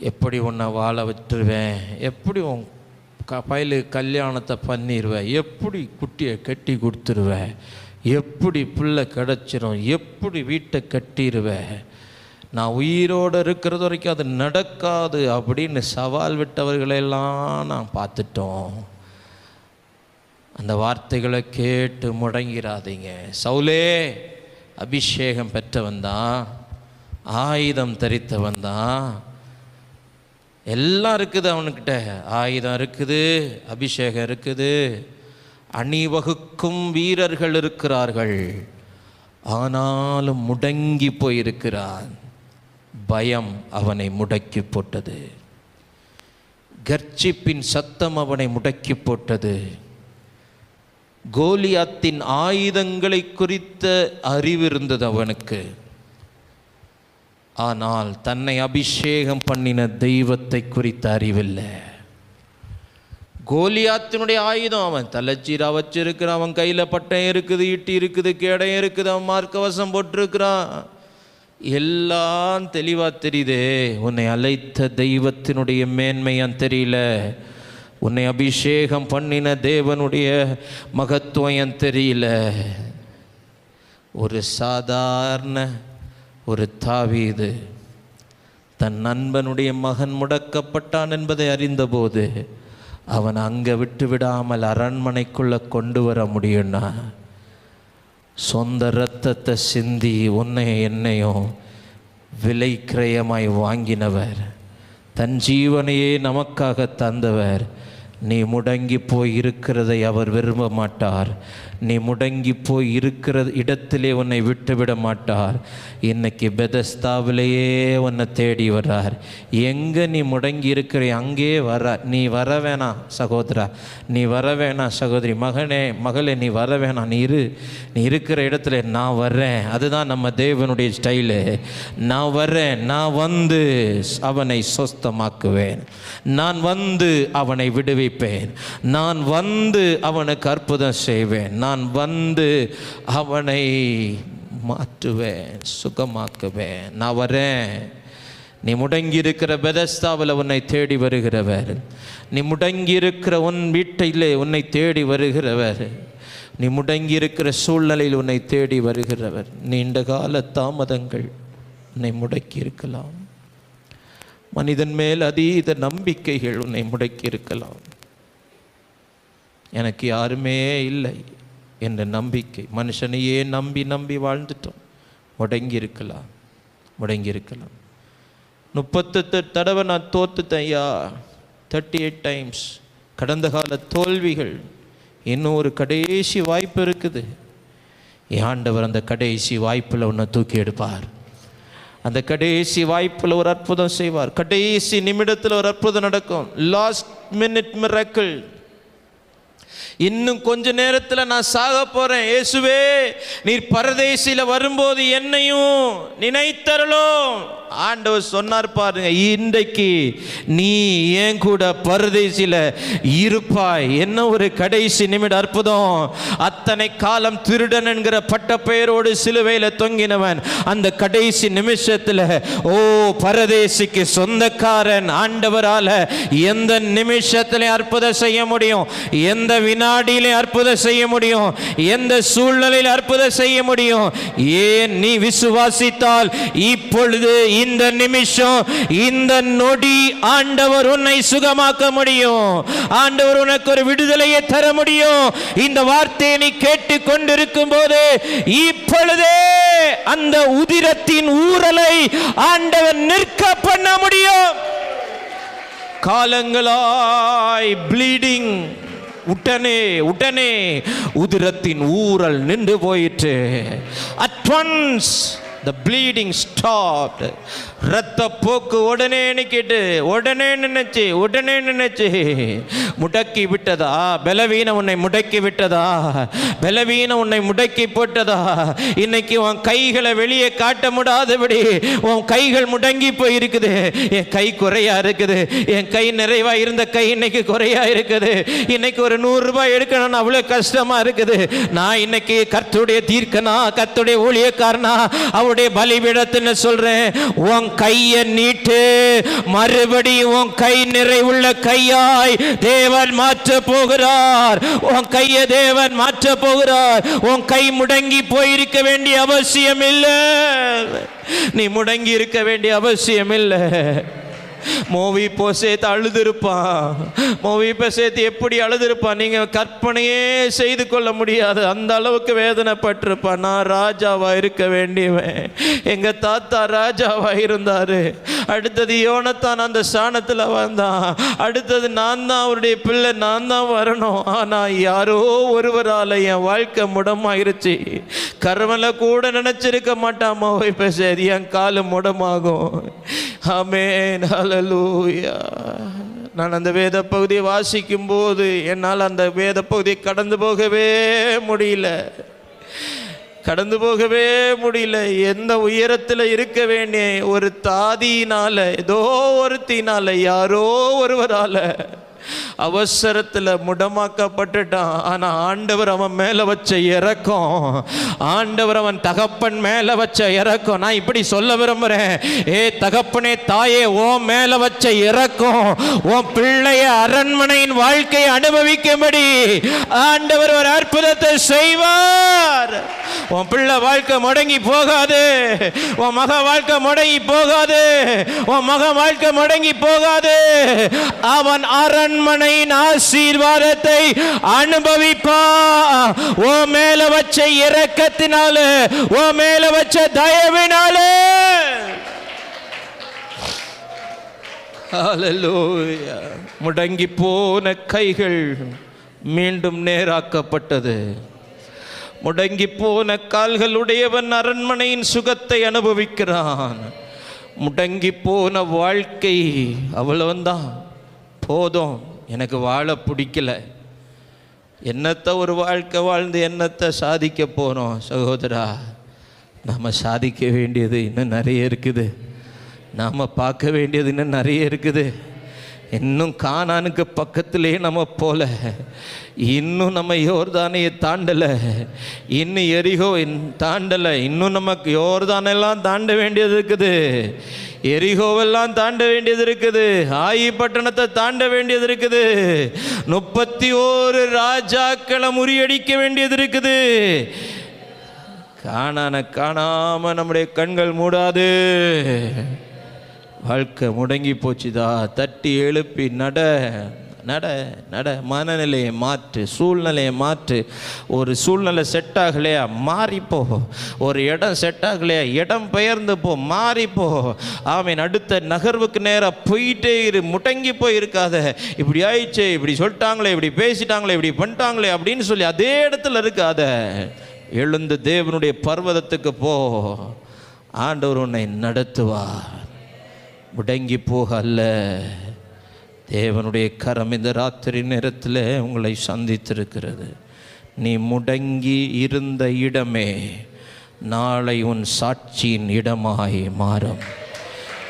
எப்படி உன்னை வாழ விட்டுருவேன், எப்படி உன் பையலுக்கு கல்யாணத்தை பண்ணிடுவேன், எப்படி குட்டியை கட்டி கொடுத்துருவேன், எப்படி பிள்ளை கிடச்சிரும், எப்படி வீட்டை கட்டிடுவேன், நான் உயிரோடு இருக்கிறது வரைக்கும் அது நடக்காது அப்படின்னு சவால் விட்டவர்களெல்லாம் நான் பார்த்துட்டோம். அந்த வார்த்தைகளை கேட்டு முடங்கிறாதீங்க. சவுலே அபிஷேகம் பெற்றவன் தான், ஆயுதம் தரித்தவன் தான், எல்லாம் இருக்குது அவனுக்கிட்ட. ஆயுதம் இருக்குது, அபிஷேகம் இருக்குது, அணிவகுக்கும் வீரர்கள் இருக்கிறார்கள். ஆனாலும் முடங்கி போயிருக்கிறான். பயம் அவனை முடக்கி போட்டது. கர்ச்சிப்பின் சத்தம் அவனை முடக்கி போட்டது. கோலியாத்தின் ஆயுதங்களை குறித்த அறிவு இருந்தது அவனுக்கு. ஆனால் தன்னை அபிஷேகம் பண்ணின தெய்வத்தை குறித்த அறிவில்லை. கோலியாத்தினுடைய ஆயுதம், அவன் தலைச்சீரா வச்சிருக்கிறான், அவன் கையில் பட்டயம் இருக்குது, ஈட்டி இருக்குது, கேடயம் இருக்குது, அவன் மார்க்கவசம் போட்டிருக்கிறான், எல்லாம் தெளிவாக தெரியுதே. உன்னை அழைத்த தெய்வத்தினுடைய மேன்மையான் தெரியல, உன்னை அபிஷேகம் பண்ணின தேவனுடைய மகத்துவம் தெரியல. ஒரு சாதாரண ஒரு தாவீது தன் நண்பனுடைய மகன் முடக்கப்பட்டான் என்பதை அறிந்தபோது அவன் அங்கே விட்டு விடாமல் அரண்மனைக்குள்ளே கொண்டு வர முடியும்னா, சொந்த இரத்தத்தை சிந்தி உன்னை என்னையும் விலை கிரயமாய் வாங்கினவர், தன் ஜீவனையே நமக்காக தந்தவர், நீ முடங்கி போய் இருக்கிறதை அவர் விரும்ப மாட்டார். நீ முடங்கி போய் இருக்கிற இடத்திலே உன்னை விட்டுவிட மாட்டார். இன்னைக்கு பெதஸ்தாவிலேயே உன்னை தேடி வர்றார். எங்கே நீ முடங்கி இருக்கிற அங்கே வர. நீ வர வேணாம் சகோதரா, நீ வர வேணாம் சகோதரி, மகனே மகளே நீ வர வேணாம். நீ இருக்கிற இடத்துல நான் வர்றேன். அதுதான் நம்ம தேவனுடைய ஸ்டைலு. நான் வர்றேன், நான் வந்து அவனை சொஸ்தமாக்குவேன், நான் வந்து அவனை விடுவிப்பேன், நான் வந்து அவனுக்கு அற்புதம் செய்வேன், நான் வந்து அவனை மாற்றுவேன், சுகமாக்குவேன். நான் வரேன். நீ முடங்கி இருக்கிற பெதஸ்தாவில் உன்னை தேடி வருகிறவர், நீ முடங்கி இருக்கிற உன் வீட்டிலே உன்னை தேடி வருகிறவர், நீ முடங்கி இருக்கிற சூழ்நிலையில் உன்னை தேடி வருகிறவர். நீண்ட கால தாமதங்கள் உன்னை முடக்கி இருக்கலாம். மனிதன் மேல் அதீத நம்பிக்கைகள் உன்னை முடக்கி இருக்கலாம். எனக்கு யாருமே இல்லை என்ற நம்பிக்கை, மனுஷனையே நம்பி நம்பி வாழ்ந்துட்டோம். முடங்கி இருக்கலாம். 38 தடவை நான் தோத்துட்டேன் ஐயா, 38 டைம்ஸ். கடந்த கால தோல்விகள். இன்னும் ஒரு கடைசி வாய்ப்பு இருக்குது. ஆண்டவர் அந்த கடைசி வாய்ப்பில் உன்னை தூக்கி எடுப்பார். அந்த கடைசி வாய்ப்பில் ஒரு அற்புதம் செய்வார். கடைசி நிமிடத்தில் ஒரு அற்புதம் நடக்கும். Last minute miracle. இன்னும் கொஞ்ச நேரத்தில் நான் சாக போறேன், இயேசுவே நீர் பரதேசில வரும்போது என்னையும் நினைத்தருளும். ஆண்டவர் சொன்னார் பாருங்க, இன்றைக்கு நீ ஏன் கூட பரதேசில இருப்பாய். என்ன ஒரு கடைசி நிமிட அற்புதம். அத்தனை காலம் திருடன் என்கிற பட்ட பெயரோடு சிலுவையில் தொங்கினவன் அந்த கடைசி நிமிஷத்தில் ஓ பரதேசிக்கு சொந்தக்காரன். ஆண்டவரால எந்த நிமிஷத்திலே அற்புதம் செய்ய முடியும், எந்த வினாடியிலே அற்புதம் செய்ய முடியும், எந்த சூழ்நிலையில் அற்புதம் செய்ய முடியும். ஏன் நீ விசுவாசித்தால் இப்பொழுது இந்த நிமிஷம், இந்த நொடி ஆண்டவர் உன்னை சுகமாக்க முடியும். ஆண்டவர் உனக்கு ஒரு விடுதலையை தர முடியும். இந்த வார்த்தையை நீ கேட்டு கொண்டிருக்கும் போது இப்பொழுதே அந்த உதிரத்தின் ஊறலை ஆண்டவர் நிற்க பண்ண முடியும். காலங்களாய் ப்ளீடிங், உடனே உதிரத்தின் ஊறல் நின்று போயிற்று. At once the bleeding stopped. ரத்த போக்கு உடனே நிக்கிட்டு, உடனே நினைச்சு முடக்கி விட்டதா? பலவீனம் உன்னை முடக்கி விட்டதா? பலவீனம் உன்னை முடக்கி போட்டதா? இன்னைக்கு உன் கைகளை வெளியே காட்ட முடியாதபடி உன் கைகள் முடங்கி போயிருக்குது. என் கை குறையா இருக்குது, என் கை நிறைவா இருந்த கை இன்னைக்கு குறையா இருக்குது. இன்னைக்கு ஒரு 100 ரூபாய் எடுக்கணும்னு அவ்வளவு கஷ்டமா இருக்குது. நான் இன்னைக்கு கர்த்தருடைய தீர்க்கனா, கர்த்தருடைய ஊழியக்காரனா, அவருடைய பலிபீடத்தின்னு சொல்றேன். உன் கையை நீட்டு, மறுபடியும் உன் கை நிறைவுள்ள கையாய் தேவன் மாற்ற போகிறார். உன் கையை தேவன் மாற்ற போகிறார். உன் கை முடங்கி போயிருக்க வேண்டிய அவசியம் இல்லை. நீ முடங்கி இருக்க வேண்டிய அவசியம் இல்லை. மோவி போசேத் அழுதுருப்பான். மோவி போசேத் எப்படி அழுதுருப்பான் நீங்க கற்பனையே செய்து கொள்ள முடியாது. அந்த அளவுக்கு வேதனைப்பட்டிருப்பான். நான் ராஜாவா இருக்க வேண்டியவன், எங்க தாத்தா ராஜாவா இருந்தாரு. அடுத்தது யோனத்தான் அந்த ஸ்தானத்தில் வந்தான். அடுத்தது நான் தான் அவருடைய பிள்ளை, நான் தான் வரணும். ஆனா யாரோ ஒருவரால் என் வாழ்க்கை முடமாயிருச்சு. கர்மல கூட நினைச்சிருக்க மாட்டான் மோவி போசேத், என் காலு முடமாகும். ஆமென், ஹல்லேலூயா. நான் அந்த வேத பகுதியை வாசிக்கும் போது என்னால் அந்த வேத பகுதியை கடந்து போகவே முடியல. எந்த உயரத்தில் இருக்க வேண்டிய ஒரு தாதியினால, ஏதோ ஒருத்தினால, யாரோ ஒருவரால அவசரத்தில் முடமாக்கப்பட்டுட்டான். ஆனா ஆண்டவர் அவன் மேல வச்ச இறக்கம், ஆண்டவர் அவன் தகப்பன் மேல வச்ச இறக்கம். நான் இப்படி சொல்ல விரும்புறேன், ஏ தகப்பனே, தாயே, ஓ மேல வச்ச இறக்கம் உன் பிள்ளைய அரண்மனையின் வாழ்க்கையை அனுபவிக்கும்படி ஆண்டவர் ஒரு அற்புதத்தை செய்வார். உன் பிள்ளை வாழ்க்கை முடங்கி போகாது, உன் மக வாழ்க்கை முடங்கி போகாது, உன் மக வாழ்க்கை முடங்கி போகாது. அவன் அரண்மனையின் ஆசீர்வாதத்தை அனுபவிப்பா. ஓ மேல வச்ச இரக்கத்தினால, ஓ மேல வச்ச தயவினாலே. ஹல்லேலூயா. முடங்கி போன கைகள் மீண்டும் நேராக்கப்பட்டது. முடங்கி போன கால்களுடையவன் அரண்மனையின் சுகத்தை அனுபவிக்கிறான். முடங்கி போன வாழ்க்கை அவ்வளவுதான், போதும், எனக்கு வாழ பிடிக்கல, என்னத்தை ஒரு வாழ்க்கை வாழ்ந்து என்னத்தை சாதிக்க போகிறோம்? சகோதரா, நாம் சாதிக்க வேண்டியது இன்னும் நிறைய இருக்குது. நாம் பார்க்க வேண்டியது இன்னும் நிறைய இருக்குது. இன்னும் கானானுக்கு பக்கத்திலே நம்ம போல, இன்னும் நம்ம யோர்தானையை தாண்டலை, இன்னும் எரிகோ தாண்டலை, இன்னும் நமக்கு யோர்தானெல்லாம் தாண்ட வேண்டியது இருக்குது, எரிகோவெல்லாம் தாண்ட வேண்டியது இருக்குது, ஆயி பட்டணத்தை தாண்ட வேண்டியது இருக்குது, 31 ராஜாக்களை முறியடிக்க வேண்டியது இருக்குது. காணான காணாம நம்முடைய கண்கள் மூடாது. வாழ்க்கை முடங்கி போச்சுதா? தட்டி எழுப்பி நட நட நட. மனநிலையை மாற்று, சூழ்நிலையை மாற்று. ஒரு சூழ்நிலை செட் ஆகலையா, மாறிப்போ. ஒரு இடம் செட் ஆகலையா, இடம் பெயர்ந்து போ, மாறிப்போ. ஆமீன். அடுத்த நகர்வுக்கு நேராக போயிட்டே இரு. முடங்கி போய் இருக்காத. இப்படி ஆயிடுச்சு, இப்படி சொல்லிட்டாங்களே, இப்படி பேசிட்டாங்களே, இப்படி பண்ணிட்டாங்களே அப்படின்னு சொல்லி அதே இடத்துல இருக்காத. எழுந்து தேவனுடைய பர்வதத்துக்கு போ. ஆண்டவர் உன்னை நடத்துவார். முடங்கி போக அல்ல. தேவனுடைய கரம் இந்த ராத்திரி நேரத்தில் உங்களை சந்தித்திருக்கிறது. நீ முடங்கி இருந்த இடமே நாளை உன் சாட்சியின் இடமாய் மாறும்.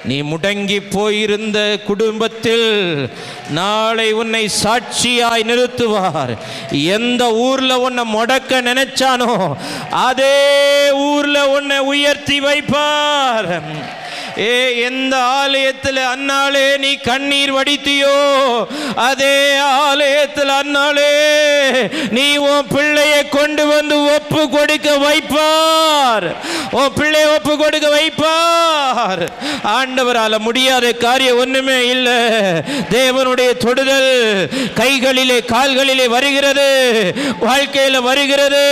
நீ முடங்கி போயிருந்த குடும்பத்தில் நாளை உன்னை சாட்சியாய் நிறுத்துவார். எந்த ஊர்ல உன்னை முடக்க நினைச்சானோ அதே ஊர்ல உன்னை உயர்த்தி வைப்பார். எந்த ஆலயத்தில் அன்னாலே நீ கண்ணீர் வடித்தியோ அதே ஆலயத்தில் அன்னாலே நீ உன் பிள்ளையை கொண்டு வந்து ஒப்பு கொடுக்க வைப்பார். உன் பிள்ளையை ஒப்பு கொடுக்க வைப்பார். ஆண்டவரால முடியாத காரியம் ஒண்ணுமே இல்லை. தேவனுடைய தொடுதல் கைகளிலே கால்களிலே வருகிறது, வாழ்க்கையில வருகிறது.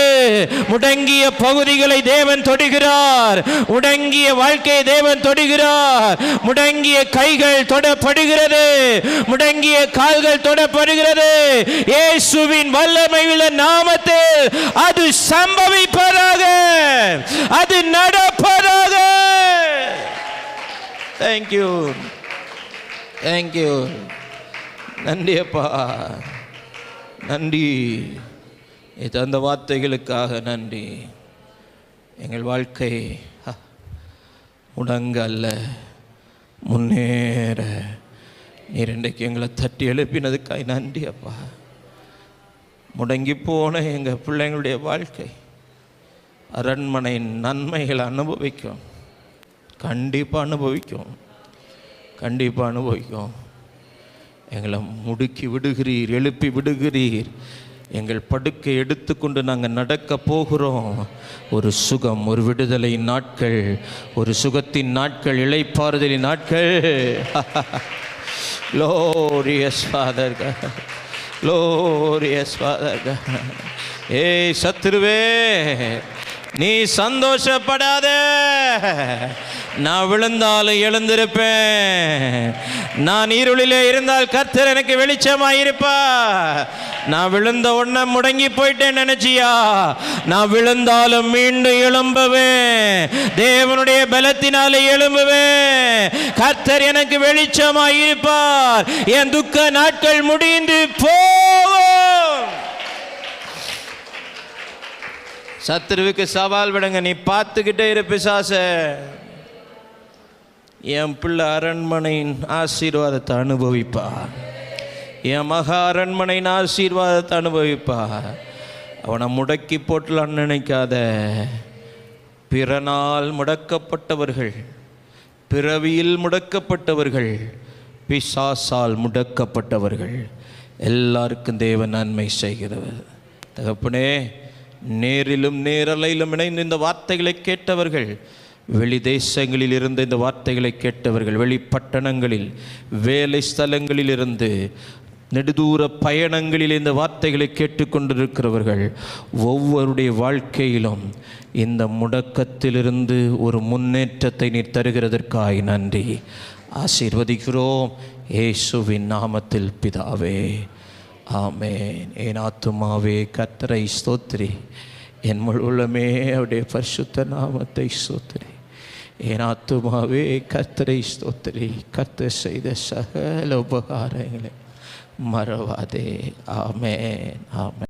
முடங்கிய பகுதிகளை தேவன் தொடுகிறார். முடங்கிய வாழ்க்கையை தேவன் தொடுகிறார். முடங்கிய கைகள் தொடப்படுகிறது, முடங்கிய கால்கள் தொடப்படுகிறது. இயேசுவின் வல்லமை உள்ள நாமத்தில் அது சம்பவிப்பதாக, அது நடப்பதாக. Thank you, thank you. நன்றி அப்பா, நன்றி. இது அந்த வார்த்தைகளுக்காக நன்றி. எங்கள் வாழ்க்கை முடங்க அல்ல, முன்னேற நீர் இன்றைக்கு எங்களை தட்டி எழுப்பினதுக்காக நன்றி அப்பா. முடங்கி போன எங்கள் பிள்ளைங்களுடைய வாழ்க்கை அரண்மனை நன்மைகளை அனுபவிக்கும், கண்டிப்பாக அனுபவிக்கும், கண்டிப்பாக அனுபவிக்கும். எங்களை முடுக்கி விடுகிறீர், எழுப்பி விடுகிறீர். எங்கள் படுக்கை எடுத்துக்கொண்டு நாங்கள் நடக்க போகிறோம். ஒரு சுகம், ஒரு விடுதலை நாட்கள், ஒரு சுகத்தின் நாட்கள், இளைப்பாறுதலின் நாட்கள். Glorious Father God, glorious Father God. ஏய் சத்துருவே, நீ சந்தோஷப்படாத. நான் விழுந்தாலும் எழுந்திருப்பேன். நான் இருளிலே இருந்தால் கர்த்தர் எனக்கு வெளிச்சமாயிருப்பா. நான் விழுந்த உடனே முடங்கி போயிட்டேன் நினைச்சியா? நான் விழுந்தாலும் மீண்டும் எழும்புவேன். தேவனுடைய பலத்தினாலே எழும்புவேன். கர்த்தர் எனக்கு வெளிச்சமாயிருப்பார். என் துக்க நாட்கள் முடிந்து போகும். சத்துருவுக்கு சவால் விடுங்க, நீ பார்த்துக்கிட்டே இரு பிசாசே. என் பிள்ளை அரண்மனையின் ஆசீர்வாதத்தை அனுபவிப்பா. என் மகா அரண்மனையின் ஆசீர்வாதத்தை அனுபவிப்பா. அவனை முடக்கி போட்டலான்னு நினைக்காத. பிறனால் முடக்கப்பட்டவர்கள், பிறவியில் முடக்கப்பட்டவர்கள், பிசாசால் முடக்கப்பட்டவர்கள் எல்லாருக்கும் தேவன் நன்மை செய்கிறவர். தகப்பனே, நேரிலும் நேரலையிலும் இணைந்து இந்த வார்த்தைகளை கேட்டவர்கள், வெளி தேசங்களில் இருந்து இந்த வார்த்தைகளை கேட்டவர்கள், வெளிப்பட்டணங்களில், வேலை ஸ்தலங்களில் இருந்து, நெடுதூர பயணங்களில் இந்த வார்த்தைகளை கேட்டுக்கொண்டிருக்கிறவர்கள் ஒவ்வொருடைய வாழ்க்கையிலும் இந்த முடக்கத்திலிருந்து ஒரு முன்னேற்றத்தை நீர் தருகிறதற்காய் நன்றி. ஆசீர்வதிக்கிறோம் இயேசுவின் நாமத்தில் பிதாவே, ஆமென். என் ஆத்துமாவே கர்த்தரை ஸ்தோத்திரி, என் முழு உள்ளமே அவருடைய பரிசுத்த நாமத்தை ஸ்தோத்திரி. என் ஆத்துமாவே கர்த்தரை ஸ்தோத்திரி, கர்த்தர் செய்த சகல உபகாரங்களை மறவாதே. ஆமென், ஆமென்.